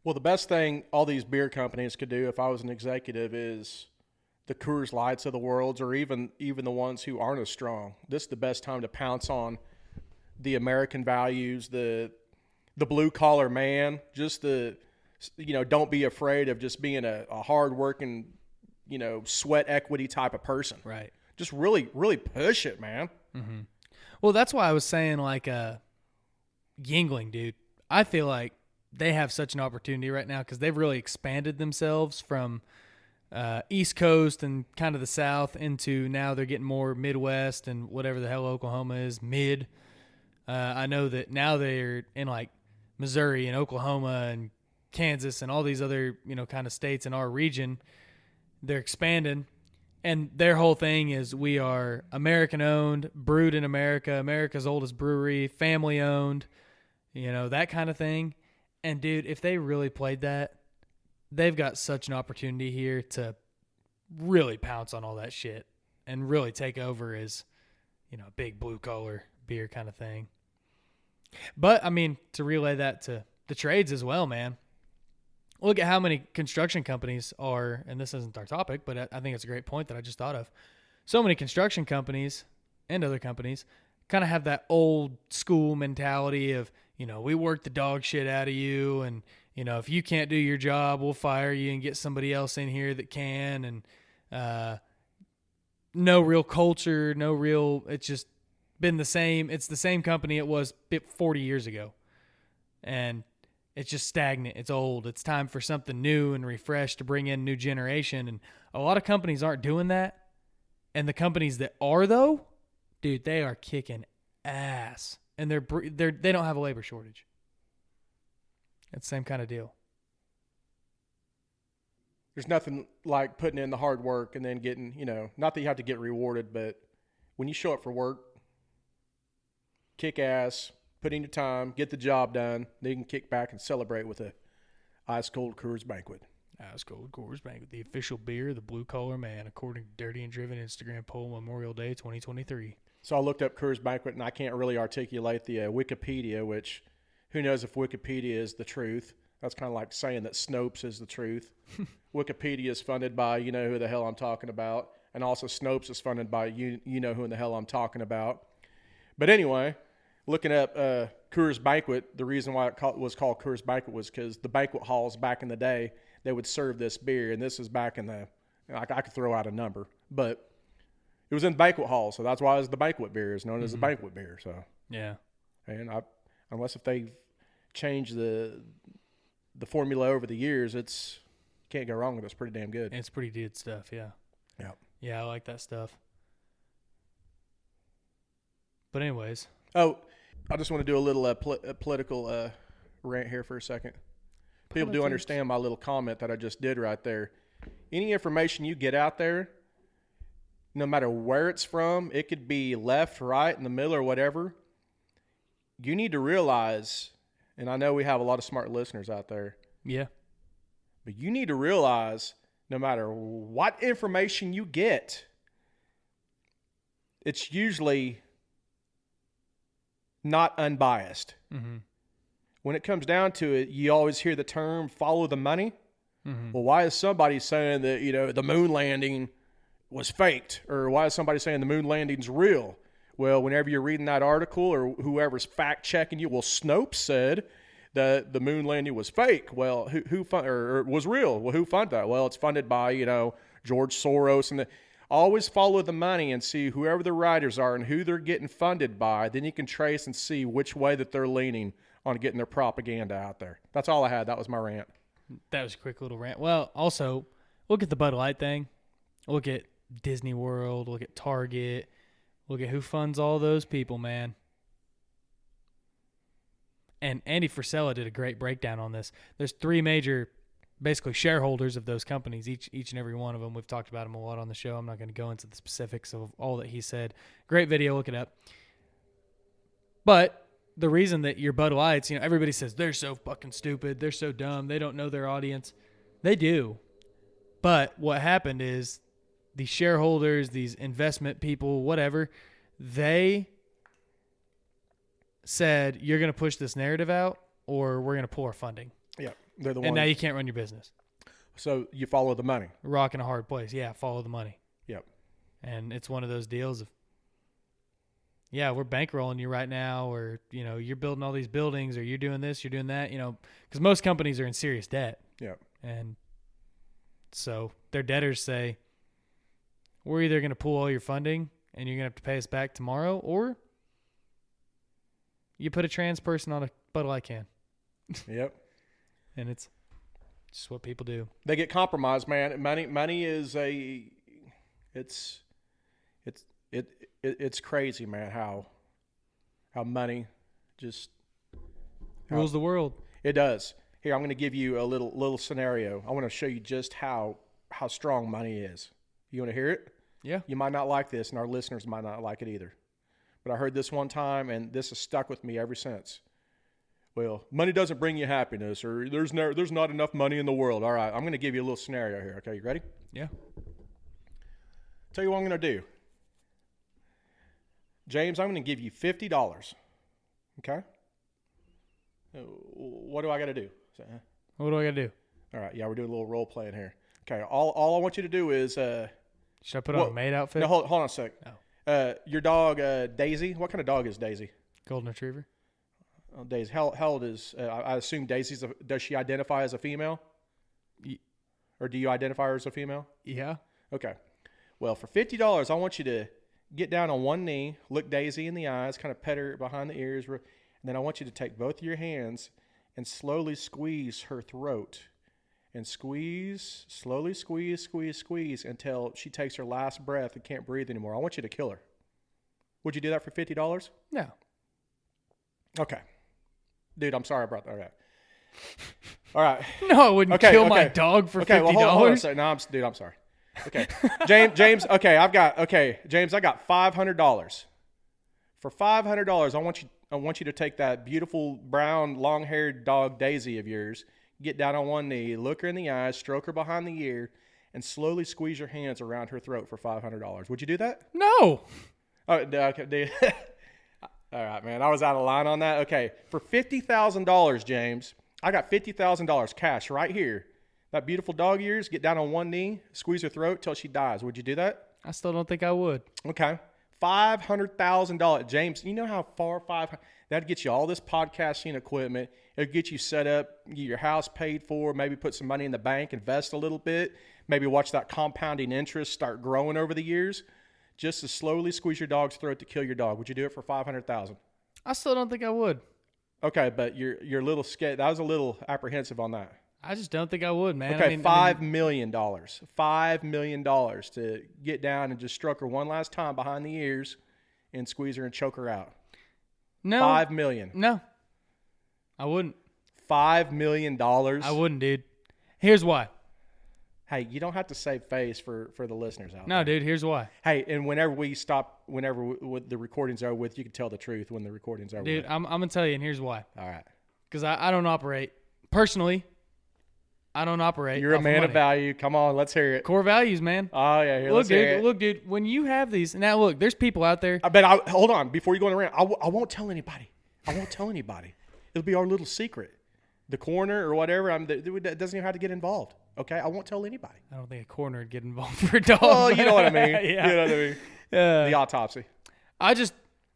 Well, the best thing all these beer companies could do if I was an executive is the Coors Lights of the world, or even the ones who aren't as strong. This is the best time to pounce on the American values, the blue collar man, just don't be afraid of just being a hard working, sweat equity type of person. Right. Just really, really push it, man. Mm-hmm. Well, that's why I was saying Yuengling, dude. I feel like they have such an opportunity right now because they've really expanded themselves from East Coast and kind of the South into now they're getting more Midwest and whatever the hell Oklahoma is, mid. I know that now they're in like Missouri and Oklahoma and Kansas and all these other, kind of states in our region. They're expanding. And their whole thing is we are American-owned, brewed in America, America's oldest brewery, family-owned, that kind of thing. And, dude, if they really played that, they've got such an opportunity here to really pounce on all that shit and really take over as, a big blue-collar beer kind of thing. But, I mean, to relay that to the trades as well, man. Look at how many construction companies are, and this isn't our topic, but I think it's a great point that I just thought of. So many construction companies and other companies kind of have that old school mentality of, we work the dog shit out of you, and, if you can't do your job, we'll fire you and get somebody else in here that can, and no real culture, it's just been the same. It's the same company it was 40 years ago. And it's just stagnant. It's old. It's time for something new and refreshed to bring in a new generation. And a lot of companies aren't doing that. And the companies that are, though, dude, they are kicking ass. And they don't have a labor shortage. It's the same kind of deal. There's nothing like putting in the hard work and then getting, not that you have to get rewarded, but when you show up for work, kick ass, put in your time, get the job done, then you can kick back and celebrate with a ice-cold Coors Banquet. Ice-cold Coors Banquet, the official beer of the blue-collar man, according to Dirty and Driven Instagram poll Memorial Day 2023. So I looked up Coors Banquet, and I can't really articulate the Wikipedia, which who knows if Wikipedia is the truth. That's kind of like saying that Snopes is the truth. Wikipedia is funded by you know who the hell I'm talking about, and also Snopes is funded by you know who in the hell I'm talking about. But anyway, looking up Coors Banquet, the reason why it was called Coors Banquet was because the banquet halls back in the day, they would serve this beer, and this is back in the I could throw out a number, but it was in banquet halls, so that's why it's the banquet beer. It's known as the banquet beer. So yeah, and unless if they've changed the formula over the years, it's can't go wrong with it. It's pretty damn good. It's pretty good stuff. Yeah. Yeah. Yeah, I like that stuff. But anyways. Oh, I just want to do a little political rant here for a second. People do understand my little comment that I just did right there. Any information you get out there, no matter where it's from, it could be left, right, in the middle, or whatever, you need to realize, and I know we have a lot of smart listeners out there. Yeah. But you need to realize no matter what information you get, it's usually not unbiased. Mm-hmm. When it comes down to it, you always hear the term follow the money. Mm-hmm. Well, why is somebody saying that, the moon landing was faked? Or why is somebody saying the moon landing's real? Well, whenever you're reading that article or whoever's fact checking you, well, Snopes said that the moon landing was fake. Well, who or was real? Well, who funded that? Well, it's funded by, George Soros. And always follow the money and see whoever the writers are and who they're getting funded by. Then you can trace and see which way that they're leaning on getting their propaganda out there. That's all I had. That was my rant. That was a quick little rant. Well, also, look at the Bud Light thing. Look at Disney World. Look at Target. Look at who funds all those people, man. And Andy Frisella did a great breakdown on this. There's three major, basically, shareholders of those companies, each and every one of them. We've talked about them a lot on the show. I'm not going to go into the specifics of all that he said. Great video. Look it up. But the reason that your Bud Lights, everybody says they're so fucking stupid. They're so dumb. They don't know their audience. They do. But what happened is these shareholders, these investment people, whatever, they said, you're going to push this narrative out or we're going to pull our funding. Yeah, they're the ones. And now you can't run your business. So you follow the money. Rock in a hard place. Yeah, follow the money. Yep. And it's one of those deals of, yeah, we're bankrolling you right now, or, you're building all these buildings, or you're doing this, you're doing that, because most companies are in serious debt. Yep. And so their debtors say, we're either going to pull all your funding and you're going to have to pay us back tomorrow, or you put a trans person on a Bud Light can. Yep. And it's just what people do. They get compromised, man. Money is it's crazy, man, how money just rules the world. It does. Here, I'm going to give you a little scenario. I want to show you just how strong money is. You want to hear it? Yeah. You might not like this, and our listeners might not like it either. But I heard this one time, and this has stuck with me ever since. Well, money doesn't bring you happiness, or there's not enough money in the world. All right, I'm going to give you a little scenario here. Okay, you ready? Yeah. Tell you what I'm going to do. James, I'm going to give you $50. Okay? What do I got to do? What do I got to do? All right, yeah, we're doing a little role playing here. Okay, all I want you to do is... should I put on a maid outfit? No, hold on a sec. Oh. Your dog, Daisy, what kind of dog is Daisy? Golden Retriever. Oh, Daisy. How old is... I assume Daisy's... does she identify as a female? Or do you identify her as a female? Yeah. Okay. Well, for $50, I want you to get down on one knee, look Daisy in the eyes, kind of pet her behind the ears, and then I want you to take both of your hands and slowly squeeze her throat. And slowly squeeze until she takes her last breath and can't breathe anymore. I want you to kill her. Would you do that for $50? No. Okay. Dude, I'm sorry about that. All right. No, I wouldn't kill my dog for $50. Well, hold on a second. No, I'm sorry. Okay. James, okay, I got $500. For $500, I want you to take that beautiful brown long-haired dog Daisy of yours, get down on one knee, look her in the eyes, stroke her behind the ear, and slowly squeeze your hands around her throat for $500. Would you do that? No. Oh, okay, dude. All right, man. I was out of line on that. Okay, for $50,000, James, I got $50,000 cash right here. That beautiful dog of yours, get down on one knee, squeeze her throat till she dies. Would you do that? I still don't think I would. Okay. $500,000. James, you know how far that'd get you all this podcasting equipment. It'll get you set up, get your house paid for, maybe put some money in the bank, invest a little bit, maybe watch that compounding interest start growing over the years, just to slowly squeeze your dog's throat to kill your dog. Would you do it for $500,000? I still don't think I would. Okay, but you're a little scared. I was a little apprehensive on that. I just don't think I would, man. Okay, $5 million. $5 million to get down and just stroke her one last time behind the ears and squeeze her and choke her out. No. $5 million. No. I wouldn't. $5 million. I wouldn't, dude. Here's why. Hey, you don't have to save face for the listeners out there. No, dude, here's why. Hey, and whenever the recordings are with, you can tell the truth when the recordings are with. Dude, I'm going to tell you, and here's why. All right. Because I don't operate. Personally, I don't operate. You're a man of value. Come on, let's hear it. Core values, man. Oh, yeah. Here, let's hear it. Look, dude, when you have these. Now, look, there's people out there. Hold on. Before you go on around, I won't tell anybody. It'll be our little secret. The coroner or whatever, that doesn't even have to get involved. Okay? I won't tell anybody. I don't think a coroner would get involved for a dog. Oh, you know what I mean. Yeah. You know what I mean. The autopsy.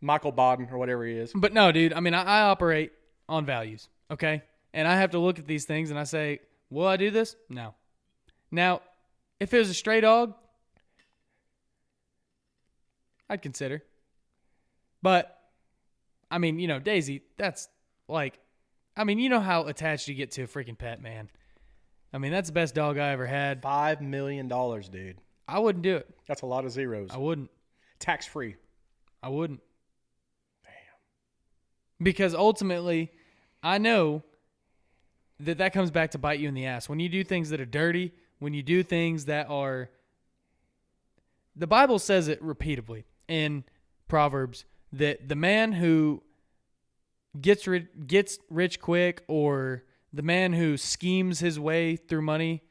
Michael Bodden or whatever he is. But no, dude, I mean, I operate on values, okay? And I have to look at these things and I say, will I do this? No. Now, if it was a stray dog, I'd consider. But, I mean, Daisy, that's like, you know how attached you get to a freaking pet, man. I mean, that's the best dog I ever had. $5 million, dude. I wouldn't do it. That's a lot of zeros. I wouldn't. Tax-free. I wouldn't. Damn. Because ultimately, I know that comes back to bite you in the ass. When you do things that are dirty, when you do things that are... The Bible says it repeatedly in Proverbs that the man who gets rich quick, or the man who schemes his way through money,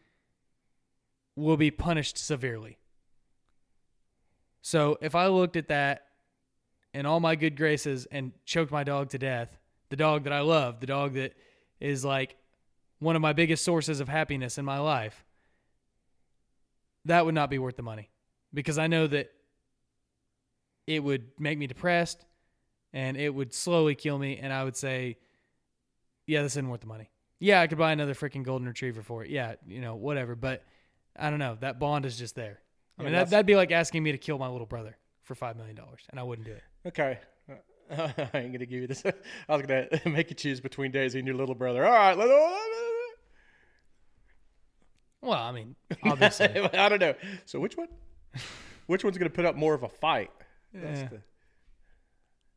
will be punished severely. So if I looked at that in all my good graces and choked my dog to death, the dog that I love, the dog that is like one of my biggest sources of happiness in my life, that would not be worth the money, because I know that it would make me depressed and it would slowly kill me. And I would say, yeah, this isn't worth the money. Yeah, I could buy another freaking golden retriever for it. Yeah, whatever. But I don't know. That bond is just there. I mean, that'd be like asking me to kill my little brother for $5 million, and I wouldn't do it. Okay. I ain't going to give you this. I was going to make you choose between Daisy and your little brother. All right. Well, I mean, obviously. I don't know. So which one? Which one's going to put up more of a fight? Yeah.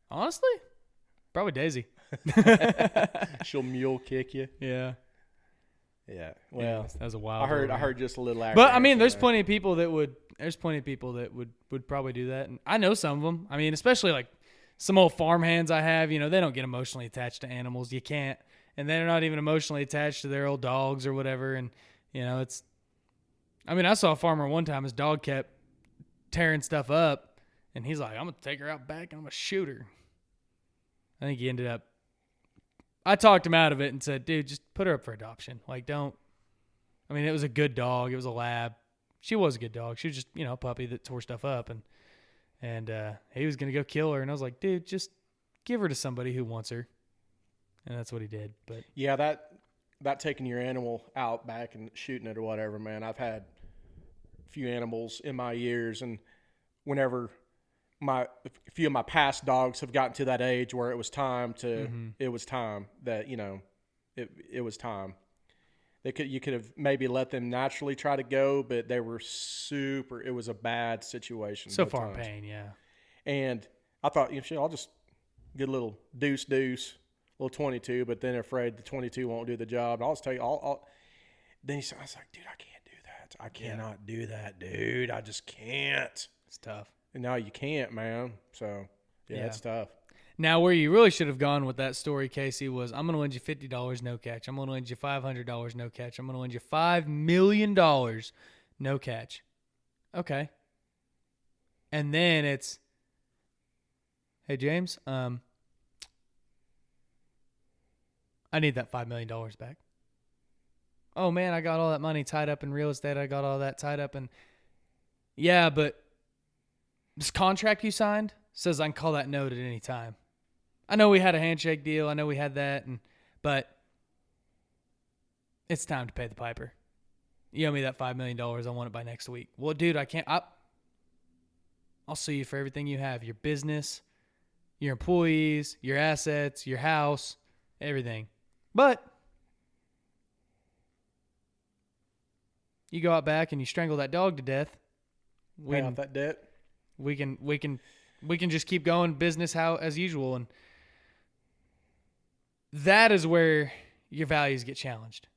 Honestly, probably Daisy. She'll mule kick you. Yeah. Yeah. Well, that was a wild. I heard just a little. But I mean, there's plenty of people that would. There's plenty of people that would probably do that, and I know some of them. I mean, especially like some old farm hands I have. They don't get emotionally attached to animals. You can't, and they're not even emotionally attached to their old dogs or whatever. And it's. I mean, I saw a farmer one time. His dog kept tearing stuff up, and he's like, "I'm gonna take her out back and I'm gonna shoot her." I think he ended up. I talked him out of it and said, dude, just put her up for adoption. Like, don't. I mean, it was a good dog. It was a lab. She was a good dog. She was just, a puppy that tore stuff up. And he was going to go kill her. And I was like, dude, just give her to somebody who wants her. And that's what he did. But yeah, that taking your animal out back and shooting it or whatever, man. I've had a few animals in my years. And whenever a few of my past dogs have gotten to that age where it was time to, it was time that, it was time. You could have maybe let them naturally try to go, but they were it was a bad situation. So far in pain, yeah. And I thought, I'll just get a little deuce, little 22, but then afraid the 22 won't do the job. And I'll just tell you, then I was like, dude, I can't do that. I cannot do that, dude. I just can't. It's tough. And now you can't, man. So, yeah, it's tough. Now, where you really should have gone with that story, Casey, was I'm going to lend you $50 no catch. I'm going to lend you $500 no catch. I'm going to lend you $5 million no catch. Okay. And then it's, hey, James, I need that $5 million back. Oh, man, I got all that money tied up in real estate. I got all that tied up in, yeah, but this contract you signed says I can call that note at any time. I know we had a handshake deal. I know we had that, but it's time to pay the piper. You owe me that $5 million. I want it by next week. Well, dude, I can't. I'll sue you for everything you have, your business, your employees, your assets, your house, everything. But you go out back and you strangle that dog to death. Pay off that debt. We can just keep going business as usual, and that is where your values get challenged.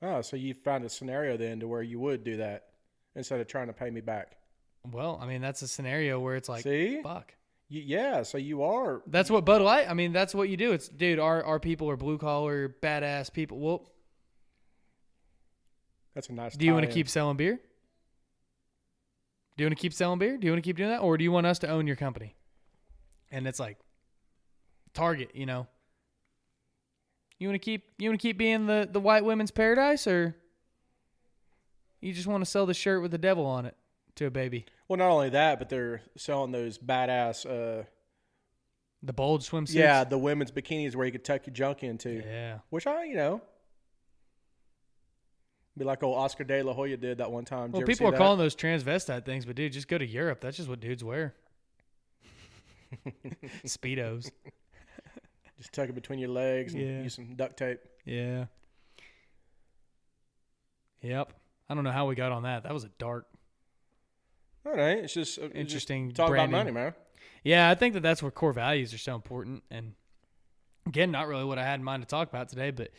Oh, so you found a scenario then to where you would do that instead of trying to pay me back. Well, I mean, that's a scenario where it's like, see? Fuck. Yeah, so you are. That's what Bud Light. I mean, that's what you do. It's, dude, our people are blue collar, badass people. Well, that's a nice. Do you want to keep selling beer? Do you want to keep selling beer? Do you want to keep doing that? Or do you want us to own your company? And it's like Target, You want to keep being the white women's paradise, or you just want to sell the shirt with the devil on it to a baby? Well, not only that, but they're selling those badass the bulge swimsuits. Yeah, the women's bikinis where you could tuck your junk into. Yeah. Which be like old Oscar De La Hoya did that one time. Well, people are calling those transvestite things, but dude, just go to Europe. That's just what dudes wear. Speedos. Just tuck it between your legs and use some duct tape. Yeah. Yep. I don't know how we got on that. That was a dark. All right. It's just interesting. Talk about money, man. Yeah, I think that's where core values are so important. And again, not really what I had in mind to talk about today, but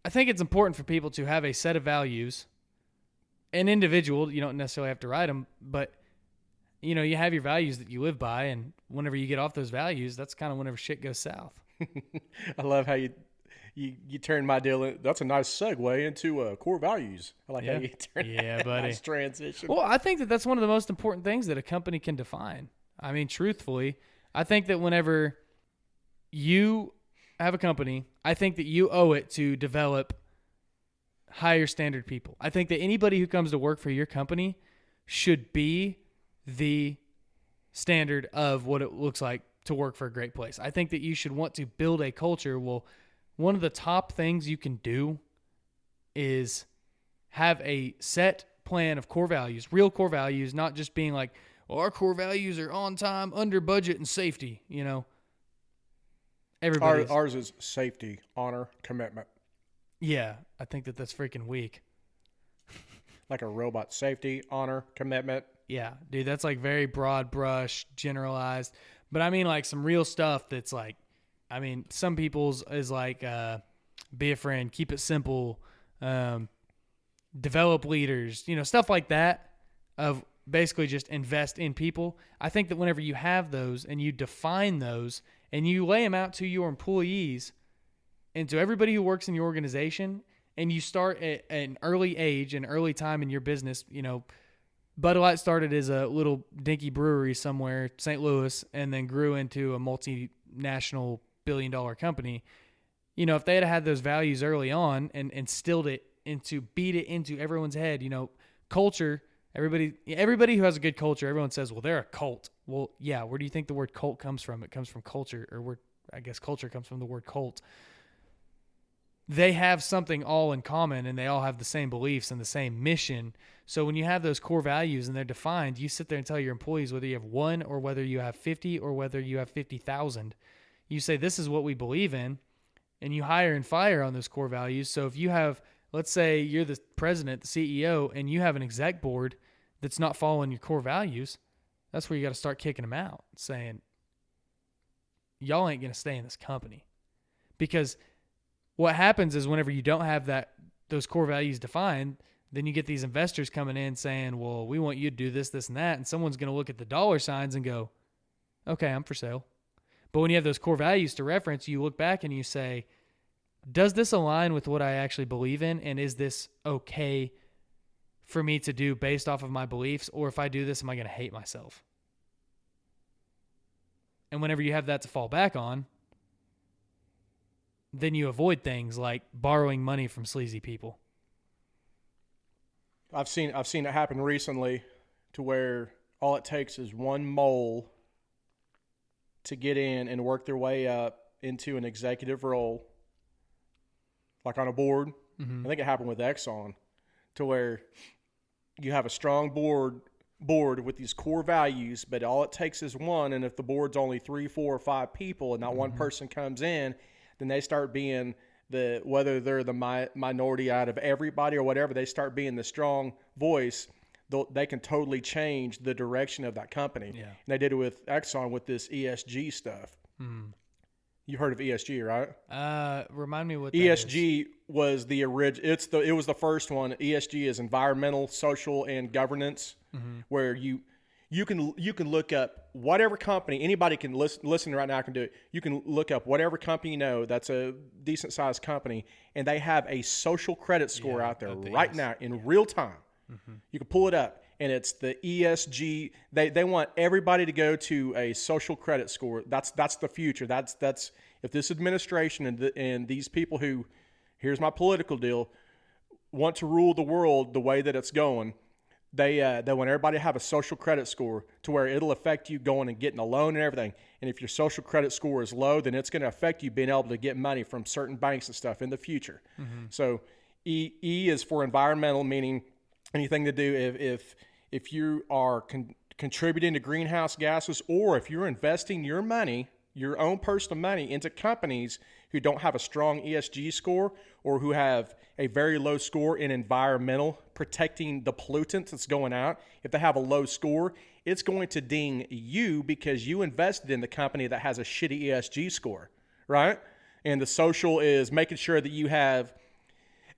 I think it's important for people to have a set of values. An individual, you don't necessarily have to write them, but you have your values that you live by, and whenever you get off those values, that's kind of whenever shit goes south. I love how you You turned my deal. That's a nice segue into core values. I like how you turned that. Buddy. Nice transition. Well, I think that that's one of the most important things that a company can define. I mean, truthfully, I think that whenever you have a company, I think that you owe it to develop higher standard people. I think that anybody who comes to work for your company should be the standard of what it looks like to work for a great place. I think that you should want to build a culture. Well, one of the top things you can do is have a set plan of core values, real core values, not just being like, well, our core values are on time, under budget, and safety. You know, ours is safety, honor, commitment. Yeah, I think that that's freaking weak. Like a robot. Safety, honor, commitment. Yeah, dude, that's like very broad brush, generalized. But I mean, like some real stuff that's like, I mean, some people's is like, be a friend, keep it simple, develop leaders, you know, stuff like that, of basically just invest in people. I think that whenever you have those and you define those and you lay them out to your employees and to everybody who works in your organization, and you start at an early age, an early time in your business, you know, Bud Light started as a little dinky brewery somewhere, St. Louis, and then grew into a multinational billion-dollar company. You know, if they had those values early on and instilled it beat it into everyone's head, you know, culture, everybody who has a good culture, everyone says, well, they're a cult. Well, yeah, where do you think the word cult comes from? It comes from culture, or I guess culture comes from the word cult. They have something all in common, and they all have the same beliefs and the same mission. So when you have those core values and they're defined, you sit there and tell your employees, whether you have one or whether you have 50 or whether you have 50,000, you say, this is what we believe in, and you hire and fire on those core values. So if you have, let's say you're the president, the CEO, and you have an exec board that's not following your core values, that's where you got to start kicking them out, saying, y'all ain't going to stay in this company. Because what happens is whenever you don't have those core values defined, then you get these investors coming in saying, well, we want you to do this, this, and that. And someone's going to look at the dollar signs and go, okay, I'm for sale. But when you have those core values to reference, you look back and you say, does this align with what I actually believe in? And is this okay for me to do based off of my beliefs? Or if I do this, am I going to hate myself? And whenever you have that to fall back on, then you avoid things like borrowing money from sleazy people. I've seen it happen recently to where all it takes is one mole to get in and work their way up into an executive role, like on a board. Mm-hmm. I think it happened with Exxon, to where you have a strong board with these core values, but all it takes is one, and if the board's only 3, 4, or 5 people and not one person comes in, then they start being whether they're the minority out of everybody or whatever, they start being the strong voice. They can totally change the direction of that company. Yeah. And they did it with Exxon with this ESG stuff. Mm. You heard of ESG, right? Remind me what ESG was the original. It was the first one. ESG is environmental, social, and governance, where you can look up whatever company, anybody can listen right now can do it. You can look up whatever company you know that's a decent sized company, and they have a social credit score out there right now in real time. Mm-hmm. You can pull it up, and it's the ESG. They want everybody to go to a social credit score. That's the future. That's if this administration and these people who, here's my political deal, want to rule the world the way that it's going. They want everybody to have a social credit score to where it'll affect you going and getting a loan and everything. And if your social credit score is low, then it's going to affect you being able to get money from certain banks and stuff in the future. Mm-hmm. So E is for environmental, meaning anything to do if you are contributing to greenhouse gases, or if you're investing your money, your own personal money, into companies who don't have a strong ESG score or who have a very low score in environmental, protecting the pollutants that's going out. If they have a low score, it's going to ding you because you invested in the company that has a shitty ESG score, right? And the social is making sure that you have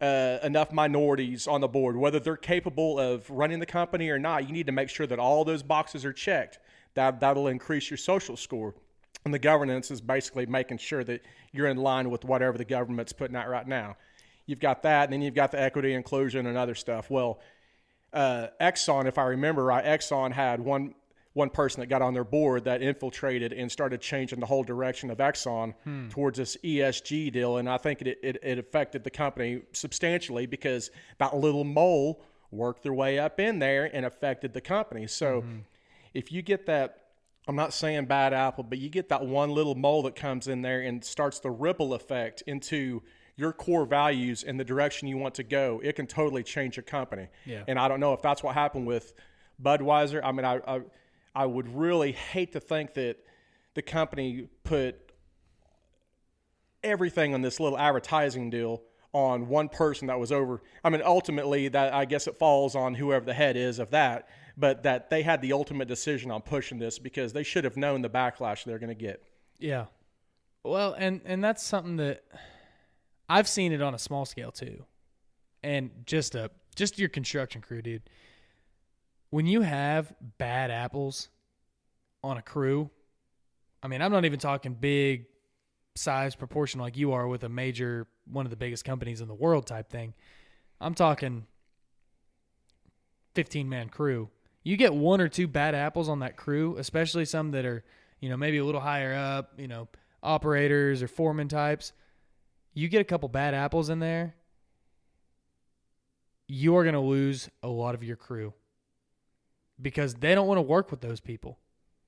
enough minorities on the board, whether they're capable of running the company or not. You need to make sure that all those boxes are checked. That'll increase your social score. And the governance is basically making sure that you're in line with whatever the government's putting out right now. You've got that, and then you've got the equity inclusion and other stuff. Well, Exxon, if I remember right, Exxon had one person that got on their board that infiltrated and started changing the whole direction of Exxon towards this ESG deal. And I think it affected the company substantially because that little mole worked their way up in there and affected the company. So if you get that, I'm not saying bad apple, but you get that one little mole that comes in there and starts the ripple effect into your core values and the direction you want to go, it can totally change your company. Yeah. And I don't know if that's what happened with Budweiser. I mean, I would really hate to think that the company put everything on this little advertising deal on one person that was over. I mean, ultimately, that I guess it falls on whoever the head is of that, but that they had the ultimate decision on pushing this because they should have known the backlash they're going to get. Yeah. Well, and that's something that I've seen it on a small scale too. And just your construction crew, dude. When you have bad apples on a crew, I mean, I'm not even talking big size proportion like you are with a major, one of the biggest companies in the world type thing. I'm talking 15-man crew. You get one or two bad apples on that crew, especially some that are, maybe a little higher up, operators or foreman types. You get a couple bad apples in there, you are going to lose a lot of your crew because they don't want to work with those people.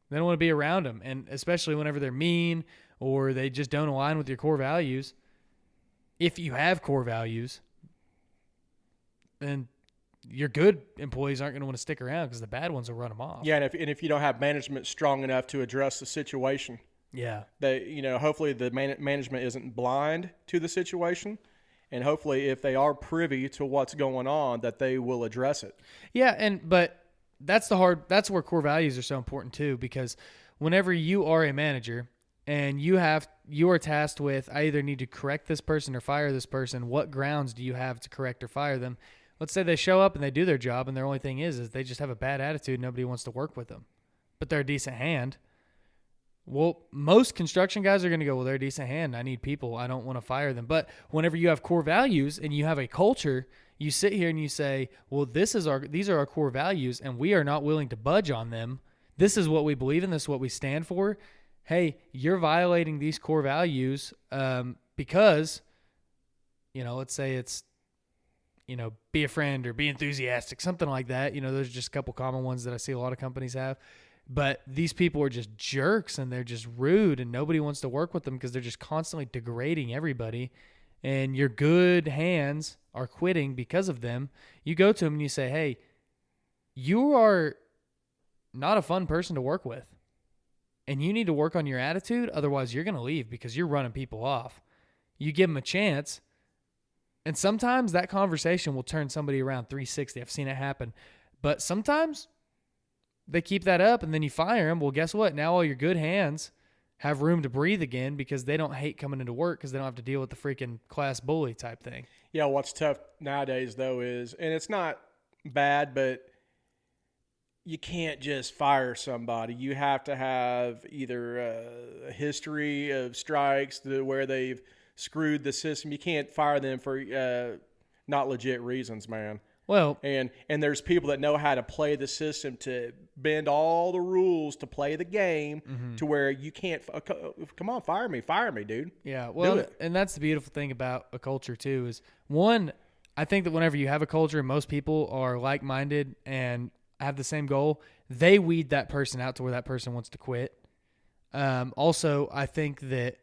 They don't want to be around them, and especially whenever they're mean or they just don't align with your core values. If you have core values, then your good employees aren't going to want to stick around because the bad ones will run them off. Yeah, and if you don't have management strong enough to address the situation, hopefully the management isn't blind to the situation, and hopefully if they are privy to what's going on, that they will address it. Yeah, but that's where core values are so important too, because whenever you are a manager and you are tasked with, I either need to correct this person or fire this person, what grounds do you have to correct or fire them? Let's say they show up and they do their job and their only thing is they just have a bad attitude. Nobody wants to work with them, but they're a decent hand. Well, most construction guys are going to go, well, they're a decent hand. I need people. I don't want to fire them. But whenever you have core values and you have a culture, you sit here and you say, well, these are our core values and we are not willing to budge on them. This is what we believe in. This is what we stand for. Hey, you're violating these core values because, let's say it's, be a friend or be enthusiastic, something like that. Those are just a couple common ones that I see a lot of companies have. But these people are just jerks and they're just rude and nobody wants to work with them because they're just constantly degrading everybody. And your good hands are quitting because of them. You go to them and you say, hey, you are not a fun person to work with. And you need to work on your attitude. Otherwise, you're going to leave because you're running people off. You give them a chance. And sometimes that conversation will turn somebody around 360. I've seen it happen. But sometimes they keep that up and then you fire them. Well, guess what? Now all your good hands have room to breathe again because they don't hate coming into work because they don't have to deal with the freaking class bully type thing. Yeah, what's tough nowadays, though, is, and it's not bad, but you can't just fire somebody. You have to have either a history of strikes where they've screwed the system. You can't fire them for not legit reasons, man. Well, and there's people that know how to play the system to bend all the rules to play the game to where you can't. Come on, fire me, dude. Yeah, well, and that's the beautiful thing about a culture too. Is one, I think that whenever you have a culture and most people are like-minded and have the same goal, they weed that person out to where that person wants to quit. Also, I think that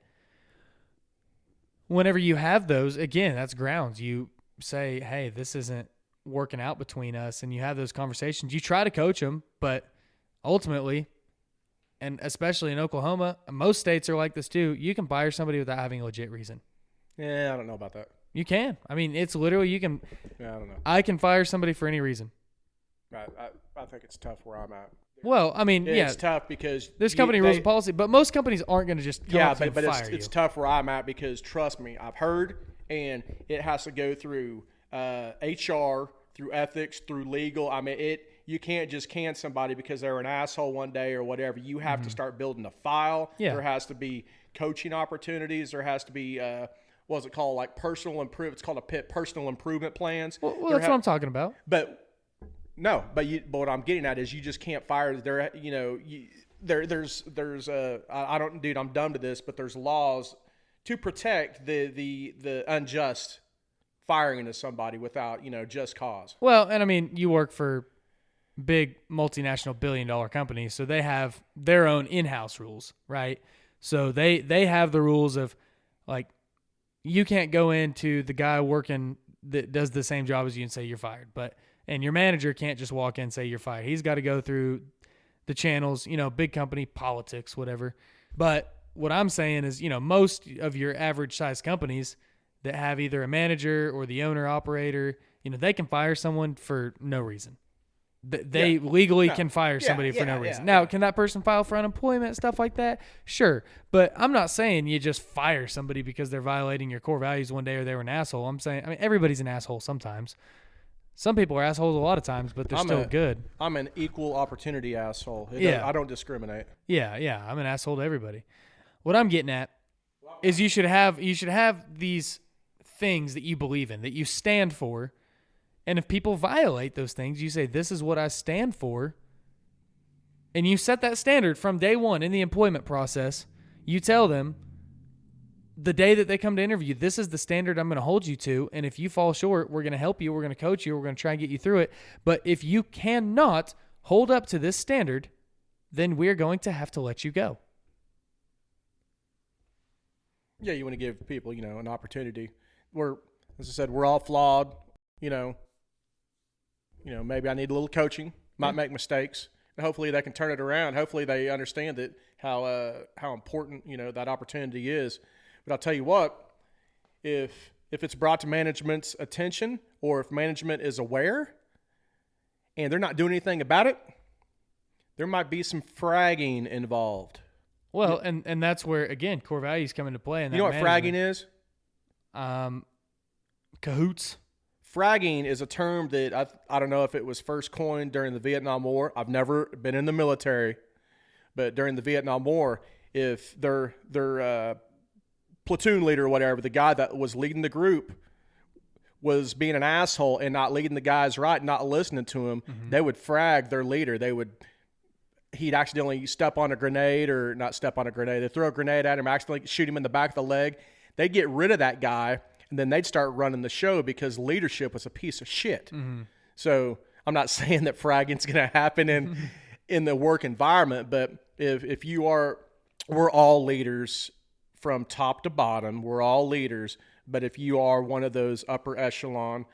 whenever you have those, again, that's grounds. You say, hey, this isn't working out between us, and you have those conversations. You try to coach them, but ultimately, and especially in Oklahoma, most states are like this too, you can fire somebody without having a legit reason. Yeah, I don't know about that. You can. I mean, it's literally, you can. Yeah, I don't know. I can fire somebody for any reason. I think it's tough where I'm at. Well, I mean, it's tough because there's company rules and policy, but most companies aren't going to just come up and fire you. It's tough where I'm at because trust me, I've heard, and it has to go through HR, through ethics, through legal. I mean, just can somebody because they're an asshole one day or whatever. You have to start building a file. Yeah. There has to be coaching opportunities. There has to be what's it called? Like personal improvement. It's called personal improvement plans. Well, that's what I'm talking about. But what I'm getting at is you just can't fire there. I'm dumb to this, but there's laws to protect the unjust firing of somebody without, just cause. Well, and I mean, you work for big multinational billion-dollar companies, so they have their own in-house rules, right? So they have the rules of, like, you can't go into the guy working that does the same job as you and say you're fired. And your manager can't just walk in and say you're fired. He's got to go through the channels, big company, politics, whatever. But what I'm saying is, most of your average size companies that have either a manager or the owner operator, they can fire someone for no reason. They legally can fire somebody for no reason. Now, can that person file for unemployment, stuff like that? Sure. But I'm not saying you just fire somebody because they're violating your core values one day or they were an asshole. I'm saying, everybody's an asshole sometimes. Some people are assholes a lot of times, but they're still good. I'm an equal opportunity asshole. I don't discriminate. Yeah. I'm an asshole to everybody. What I'm getting at is you should have these things that you believe in, that you stand for. And if people violate those things, you say, this is what I stand for. And you set that standard from day one in the employment process. You tell them the day that they come to interview, this is the standard I'm going to hold you to. And if you fall short, we're going to help you. We're going to coach you. We're going to try and get you through it. But if you cannot hold up to this standard, then we're going to have to let you go. Yeah, you want to give people, an opportunity. As I said, we're all flawed, maybe I need a little coaching, might make mistakes, and hopefully they can turn it around. Hopefully they understand that how important, that opportunity is. But I'll tell you what, if it's brought to management's attention or if management is aware and they're not doing anything about it, there might be some fragging involved. Well, and that's where, again, core values come into play. You know what fragging is? Cahoots. Fragging is a term that I don't know if it was first coined during the Vietnam War. I've never been in the military, but during the Vietnam War, if their platoon leader or whatever, the guy that was leading the group, was being an asshole and not leading the guys right, not listening to him, they would frag their leader. He'd accidentally step on a grenade or not step on a grenade. They'd throw a grenade at him, accidentally shoot him in the back of the leg. They'd get rid of that guy, and then they'd start running the show because leadership was a piece of shit. So I'm not saying that fragging's going to happen in the work environment, but if you are, we're all leaders from top to bottom. We're all leaders. But if you are one of those upper echelon,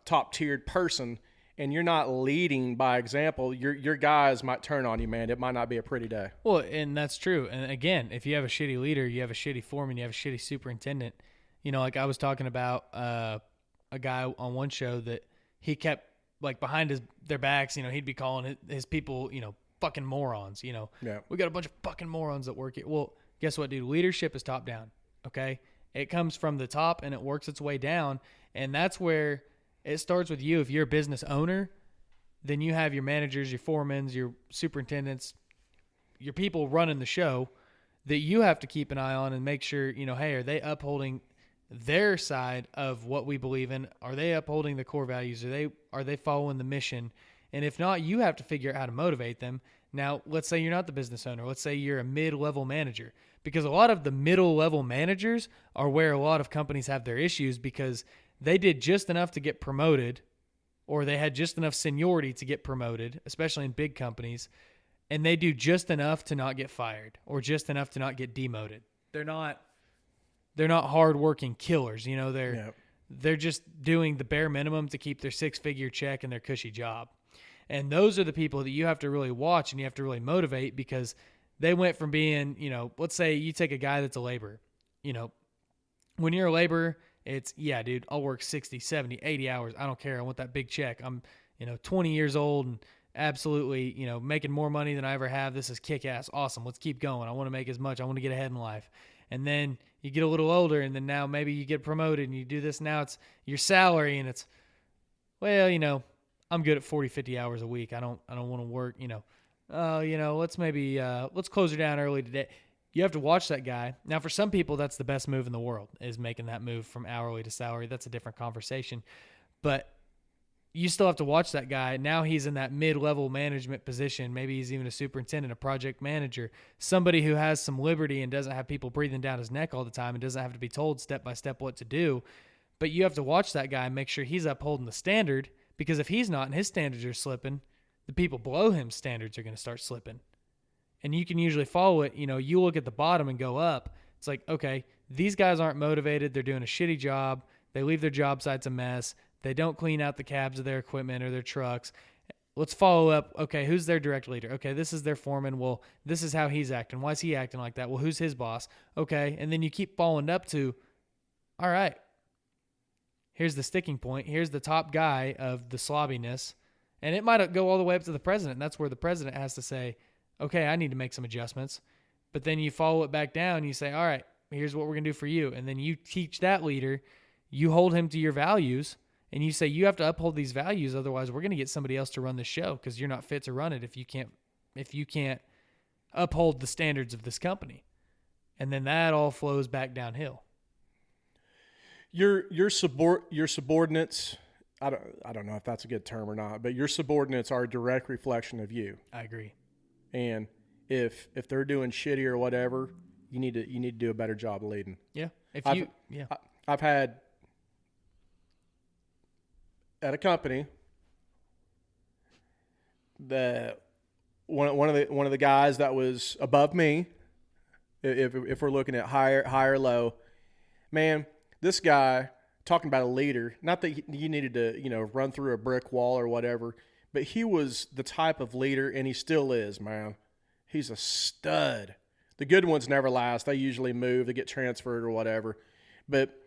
top-tiered person, and you're not leading by example, your guys might turn on you, man. It might not be a pretty day. Well, and that's true. And again, if you have a shitty leader, you have a shitty foreman, you have a shitty superintendent. Like I was talking about a guy on one show that he kept, like, behind their backs, he'd be calling his people, fucking morons, Yeah. We got a bunch of fucking morons that work here. Well, guess what, dude? Leadership is top down, okay? It comes from the top and it works its way down, and that's where it starts with you. If you're a business owner, then you have your managers, your foremans, your superintendents, your people running the show that you have to keep an eye on and make sure, hey, are they upholding their side of what we believe in? Are they upholding the core values? Are they following the mission? And if not, you have to figure out how to motivate them. Now, let's say you're not the business owner. Let's say you're a mid-level manager, because a lot of the middle-level managers are where a lot of companies have their issues because they did just enough to get promoted, or they had just enough seniority to get promoted, especially in big companies, and they do just enough to not get fired or just enough to not get demoted. They're not hard-working killers. They're just doing the bare minimum to keep their six-figure check and their cushy job. And those are the people that you have to really watch and you have to really motivate, because they went from being, let's say you take a guy that's a laborer. When you're a laborer, it's, yeah, dude, I'll work 60, 70, 80 hours. I don't care. I want that big check. I'm, 20 years old and absolutely, making more money than I ever have. This is kick-ass. Awesome. Let's keep going. I want to make as much. I want to get ahead in life. And then you get a little older, and then now maybe you get promoted and you do this. Now it's your salary, and it's, well, I'm good at 40, 50 hours a week. I don't want to work, let's close her down early today. You have to watch that guy. Now, for some people, that's the best move in the world, is making that move from hourly to salary. That's a different conversation. But you still have to watch that guy. Now he's in that mid-level management position. Maybe he's even a superintendent, a project manager, somebody who has some liberty and doesn't have people breathing down his neck all the time and doesn't have to be told step by step what to do. But you have to watch that guy and make sure he's upholding the standard, because if he's not and his standards are slipping, the people below him's standards are going to start slipping. And you can usually follow it. You look at the bottom and go up. It's like, okay, these guys aren't motivated. They're doing a shitty job. They leave their job sites a mess. They don't clean out the cabs of their equipment or their trucks. Let's follow up. Okay, who's their direct leader? Okay, this is their foreman. Well, this is how he's acting. Why is he acting like that? Well, who's his boss? Okay, and then you keep following up to, all right, here's the sticking point. Here's the top guy of the slobbiness. And it might go all the way up to the president. And that's where the president has to say, okay, I need to make some adjustments. But then you follow it back down. And you say, all right, here's what we're going to do for you. And then you teach that leader. You hold him to your values. And you say, you have to uphold these values. Otherwise, we're going to get somebody else to run the show, because you're not fit to run it if you can't uphold the standards of this company. And then that all flows back downhill. Your subordinates, I don't know if that's a good term or not, but your subordinates are a direct reflection of you. I agree. And if they're doing shitty or whatever, you need to do a better job of leading. Yeah. I've had at a company that one of the guys that was above me, if we're looking at high or low, man, this guy, talking about a leader, not that you needed to, run through a brick wall or whatever, but he was the type of leader, and he still is, man. He's a stud. The good ones never last. They usually move, they get transferred or whatever. But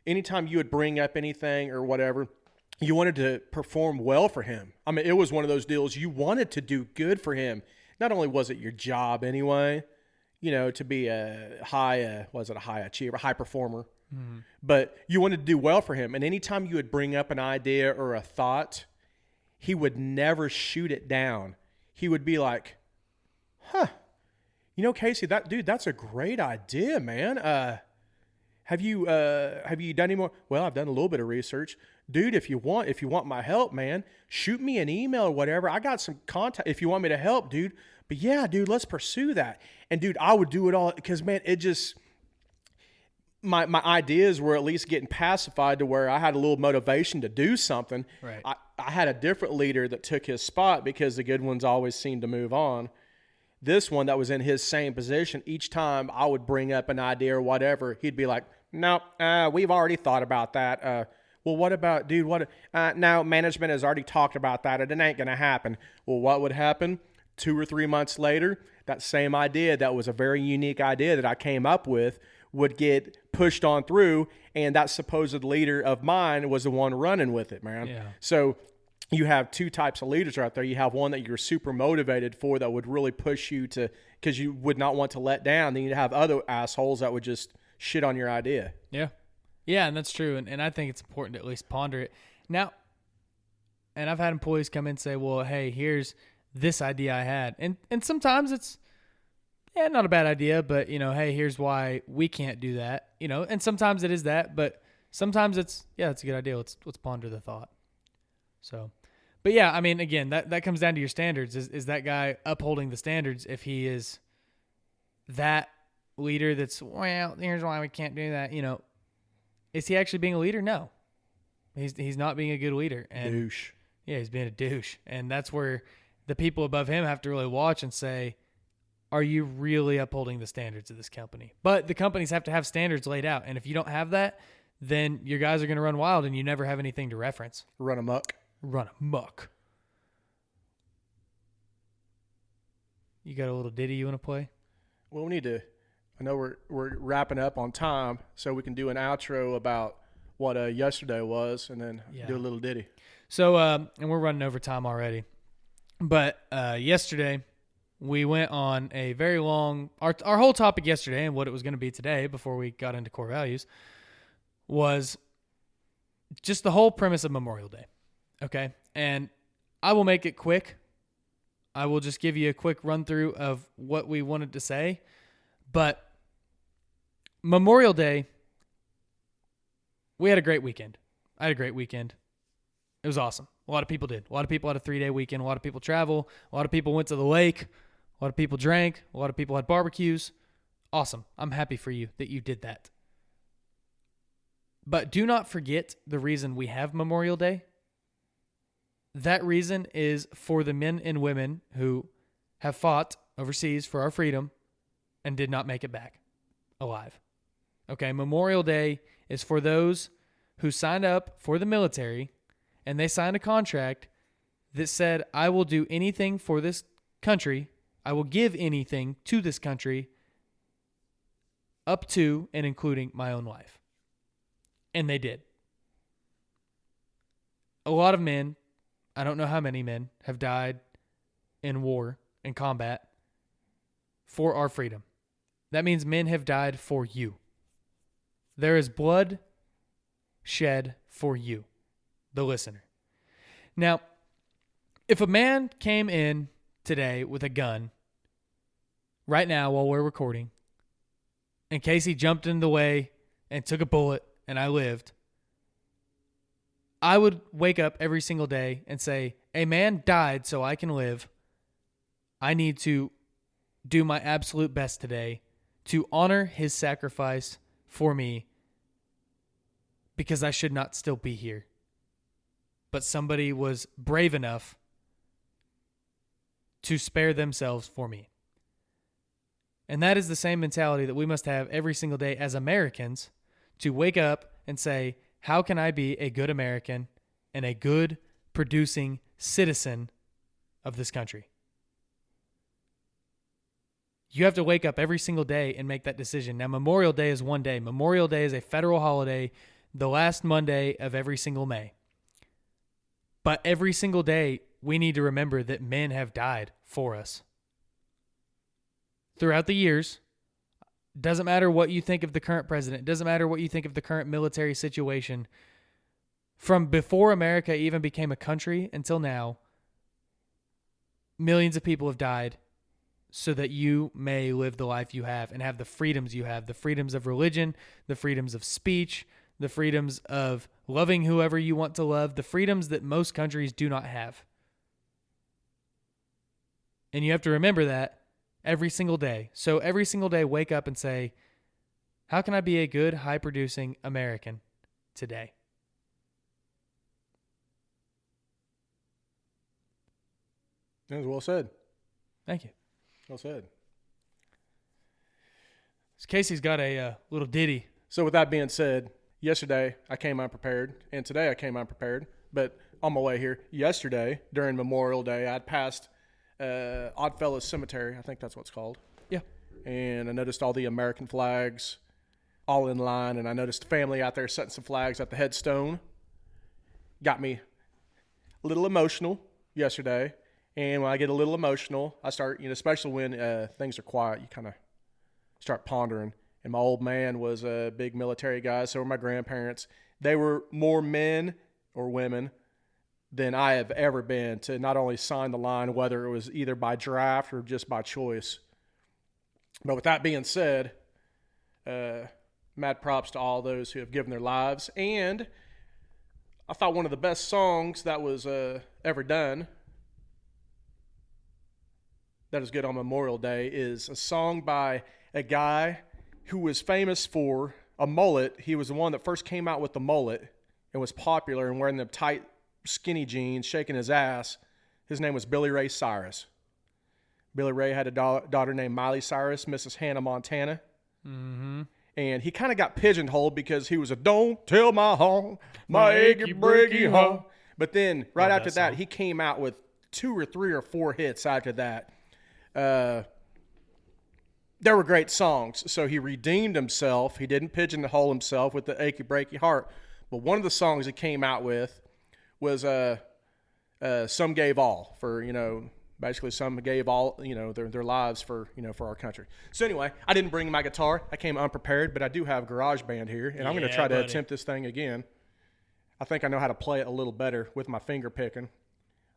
anytime you would bring up anything or whatever, you wanted to perform well for him. I mean, it was one of those deals you wanted to do good for him. Not only was it your job anyway, to be a high achiever, high performer, but you wanted to do well for him. And anytime you would bring up an idea or a thought, he would never shoot it down. He would be like, Casey, that's a great idea, man. Have you done any more? Well, I've done a little bit of research. Dude, if you want my help, man, shoot me an email or whatever. I got some contact if you want me to help, dude. But yeah, dude, let's pursue that. And dude, I would do it all because, man, it just, my ideas were at least getting pacified to where I had a little motivation to do something. Right. I had a different leader that took his spot because the good ones always seemed to move on. This one that was in his same position, each time I would bring up an idea or whatever, he'd be like, no, we've already thought about that. Well, what about, dude, now management has already talked about that, and it ain't going to happen. Well, what would happen? 2 or 3 months later, that same idea that was a very unique idea that I came up with would get pushed on through, and that supposed leader of mine was the one running with it, man. Yeah. So you have two types of leaders out there. You have one that you're super motivated for that would really push you to, because you would not want to let down. Then you have other assholes that would just shit on your idea. Yeah. Yeah, and that's true. And I think it's important to at least ponder it. Now, and I've had employees come in and say, well, hey, here's this idea I had. And sometimes it's, not a bad idea, but, hey, here's why we can't do that. And sometimes it is that, but sometimes it's a good idea. Let's ponder the thought. So, but yeah, I mean, again, that comes down to your standards. Is that guy upholding the standards? If he is that leader that's, well, here's why we can't do that, is he actually being a leader? No. He's not being a good leader. And douche. Yeah, he's being a douche. And that's where the people above him have to really watch and say, are you really upholding the standards of this company? But the companies have to have standards laid out. And if you don't have that, then your guys are going to run wild and you never have anything to reference. Run amok. You got a little ditty you want to play? Well, we need to, I know we're wrapping up on time, so we can do an outro about what yesterday was, and then do a little ditty. So, and we're running over time already. But yesterday, we went on a very long, our whole topic yesterday and what it was going to be today before we got into core values was just the whole premise of Memorial Day. Okay. And I will make it quick. I will just give you a quick run through of what we wanted to say. But Memorial Day, we had a great weekend. I had a great weekend. It was awesome. A lot of people did. A lot of people had a 3-day weekend. A lot of people travel. A lot of people went to the lake. A lot of people drank. A lot of people had barbecues. Awesome. I'm happy for you that you did that. But do not forget the reason we have Memorial Day. That reason is for the men and women who have fought overseas for our freedom and did not make it back alive. Okay, Memorial Day is for those who signed up for the military and they signed a contract that said, I will do anything for this country. I will give anything to this country up to and including my own life. And they did. A lot of men, I don't know how many men, have died in war, in combat, for our freedom. That means men have died for you. There is blood shed for you, the listener. Now, if a man came in today with a gun, right now while we're recording, in case he jumped in the way and took a bullet and I lived, I would wake up every single day and say, a man died so I can live. I need to do my absolute best today to honor his sacrifice for me because I should not still be here. But somebody was brave enough to spare themselves for me. And that is the same mentality that we must have every single day as Americans, to wake up and say, how can I be a good American and a good producing citizen of this country? You have to wake up every single day and make that decision. Now, Memorial Day is one day. Memorial Day is a federal holiday, the last Monday of every single May. But every single day, we need to remember that men have died for us. Throughout the years, doesn't matter what you think of the current president, doesn't matter what you think of the current military situation, from before America even became a country until now, millions of people have died so that you may live the life you have and have the freedoms you have, the freedoms of religion, the freedoms of speech, the freedoms of loving whoever you want to love, the freedoms that most countries do not have. And you have to remember that every single day. So every single day, wake up and say, how can I be a good, high-producing American today? That was well said. Thank you. Well said. So Casey's got a little ditty. So with that being said, yesterday I came unprepared, and today I came unprepared. But on my way here, yesterday during Memorial Day, I'd passed Oddfellows Cemetery. I think that's what it's called. Yeah. And I noticed all the American flags all in line, and I noticed a family out there setting some flags at the headstone. Got me a little emotional yesterday. And when I get a little emotional, I start, especially when things are quiet, you kind of start pondering. And my old man was a big military guy, so were my grandparents. They were more men or women than I have ever been to not only sign the line, whether it was either by draft or just by choice. But with that being said, mad props to all those who have given their lives. And I thought one of the best songs that was ever done that is good on Memorial Day is a song by a guy who was famous for a mullet. He was the one that first came out with the mullet and was popular and wearing the tight, skinny jeans, shaking his ass. His name was Billy Ray Cyrus. Billy Ray had a daughter named Miley Cyrus, Mrs. Hannah Montana. Mm-hmm. And he kind of got pigeonholed because he was a don't tell my home, my achy breaky home. But then right after that, he came out with 2 or 3 or 4 hits after that. There were great songs. So he redeemed himself. He didn't pigeonhole himself with the achy breaky heart. But one of the songs he came out with was Some Gave All for, basically some gave all, their lives for our country. So anyway, I didn't bring my guitar. I came unprepared, but I do have GarageBand here, and I'm going to try to attempt this thing again. I think I know how to play it a little better with my finger picking.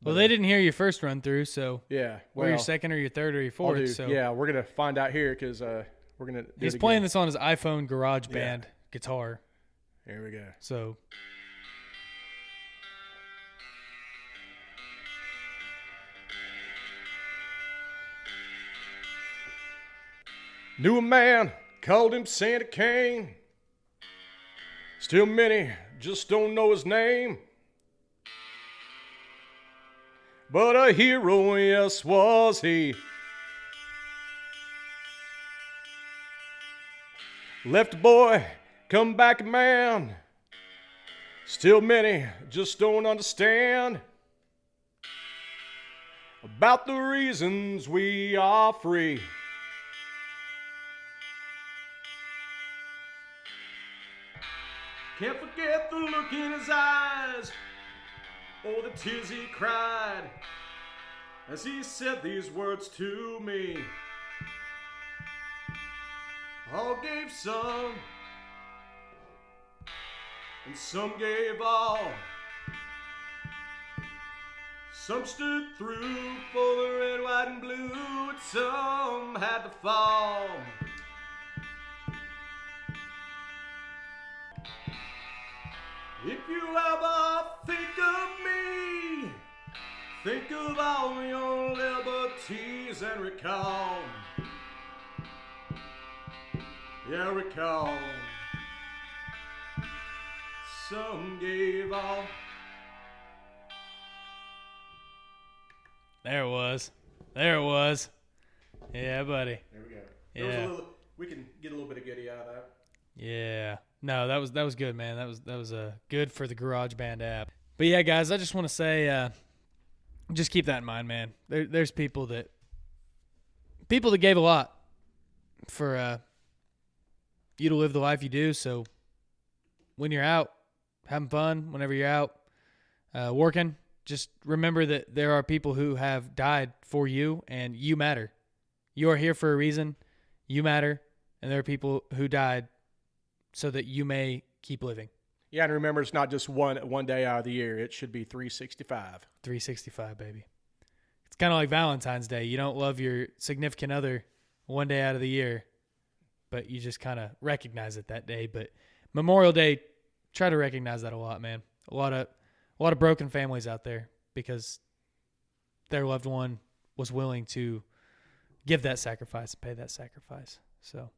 Well, they didn't hear your first run through, so Yeah. or your second or your third or your fourth. So yeah, we're going to find out here because we're going to do he's it playing again. this on his iPhone GarageBand guitar. Here we go. So Knew a man, called him Santa Cain. Still many just don't know his name. But a hero, yes, was he. Left a boy, come back a man. Still many just don't understand about the reasons we are free. Can't forget the look in his eyes, or the tears he cried as he said these words to me. All gave some, and some gave all. Some stood through for the red, white, and blue, and some had to fall. If you ever think of me, think of all your liberties and recall. Yeah, recall. Some gave all. there it was. There it was. Yeah, buddy. There we go. Yeah. We can get a little bit of goodie out of that. Yeah. No, that was good, man. That was good for the GarageBand app. But yeah, guys, I just want to say, just keep that in mind, man. There's people that gave a lot for you to live the life you do. So when you're out having fun, whenever you're out working, just remember that there are people who have died for you, and you matter. You are here for a reason. You matter, and there are people who died so that you may keep living. Yeah, and remember, it's not just one day out of the year. It should be 365. 365, baby. It's kind of like Valentine's Day. You don't love your significant other one day out of the year, but you just kind of recognize it that day. But Memorial Day, try to recognize that a lot, man. A lot of broken families out there because their loved one was willing to give that sacrifice, pay that sacrifice. So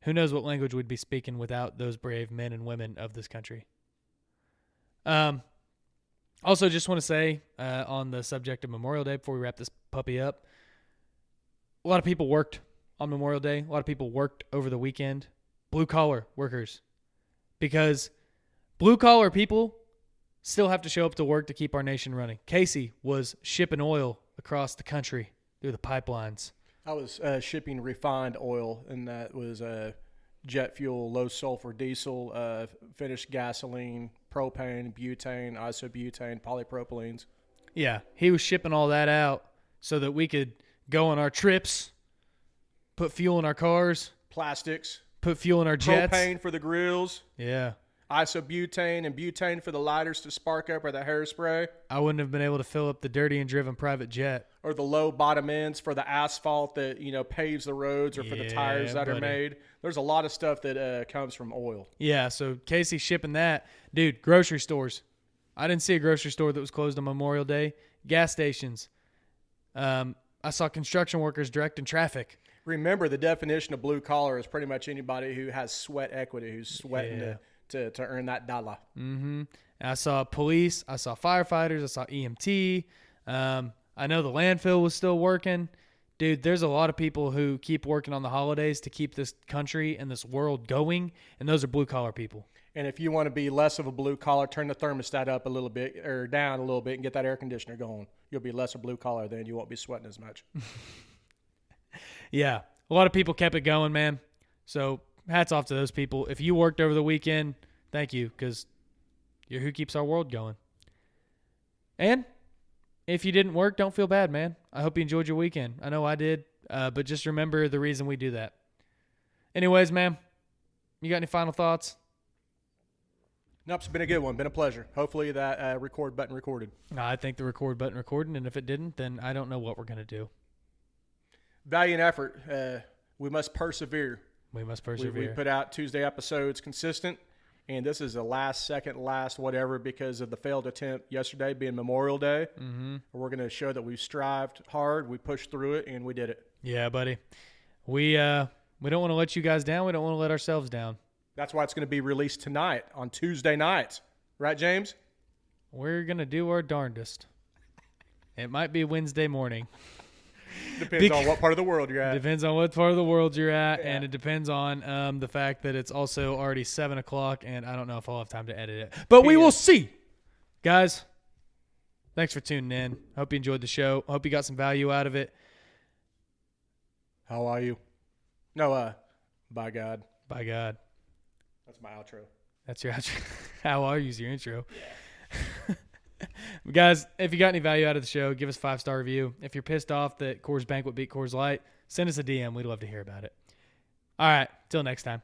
who knows what language we'd be speaking without those brave men and women of this country. Also, just want to say on the subject of Memorial Day, before we wrap this puppy up, a lot of people worked on Memorial Day. A lot of people worked over the weekend. Blue-collar workers. Because blue-collar people still have to show up to work to keep our nation running. Casey was shipping oil across the country through the pipelines. I was shipping refined oil, and that was jet fuel, low sulfur diesel, finished gasoline, propane, butane, isobutane, polypropylenes. Yeah, he was shipping all that out so that we could go on our trips, put fuel in our cars, Plastics, put fuel in our jets. propane for the grills, Yeah. isobutane and butane for the lighters to spark up or the hairspray, I wouldn't have been able to fill up the dirty and driven private jet. or the low bottom ends for the asphalt that paves the roads, or for the tires that are buddy. made. There's a lot of stuff that comes from oil. Yeah, so Casey shipping that. Dude, grocery stores. I didn't see a grocery store that was closed on Memorial Day. Gas stations. I saw construction workers directing traffic. Remember, the definition of blue collar is pretty much anybody who has sweat equity, who's sweating to earn that dollar. Mm-hmm. I saw police. I saw firefighters. I saw EMT. I know the landfill was still working. Dude, there's a lot of people who keep working on the holidays to keep this country and this world going, and those are blue-collar people. And if you want to be less of a blue collar, turn the thermostat up a little bit or down a little bit and get that air conditioner going. You'll be less of blue collar, then you won't be sweating as much. Yeah, a lot of people kept it going, man. So hats off to those people. If you worked over the weekend, thank you, because you're who keeps our world going. And if you didn't work, don't feel bad, man. I hope you enjoyed your weekend. I know I did, but just remember the reason we do that. Anyways, man, you got any final thoughts? Nope, it's been a good one. Been a pleasure. Hopefully that record button recorded. I think the record button recorded, and if it didn't, then I don't know what we're going to do. Value and effort. We must persevere. We must persevere. We put out Tuesday episodes consistent, and this is the last whatever because of the failed attempt yesterday being Memorial Day. Mm-hmm. We're going to show that we strived hard, we pushed through it, and we did it. Yeah, buddy. We don't want to let you guys down. We don't want to let ourselves down. That's why it's going to be released tonight on Tuesday night. Right, James? We're going to do our darndest. It might be Wednesday morning. Depends on what part of the world you're at. Depends on what part of the world you're at, and it depends on the fact that it's also already 7 o'clock, and I don't know if I'll have time to edit it. But we will see. Guys, thanks for tuning in. Hope you enjoyed the show. Hope you got some value out of it. How are you? No, by God. By God. That's my outro. That's your outro. How are you is your intro. Yeah. Guys, if you got any value out of the show, give us a 5-star review. If you're pissed off that Coors Banquet beat Coors Light, send us a DM. We'd love to hear about it. All right. Till next time.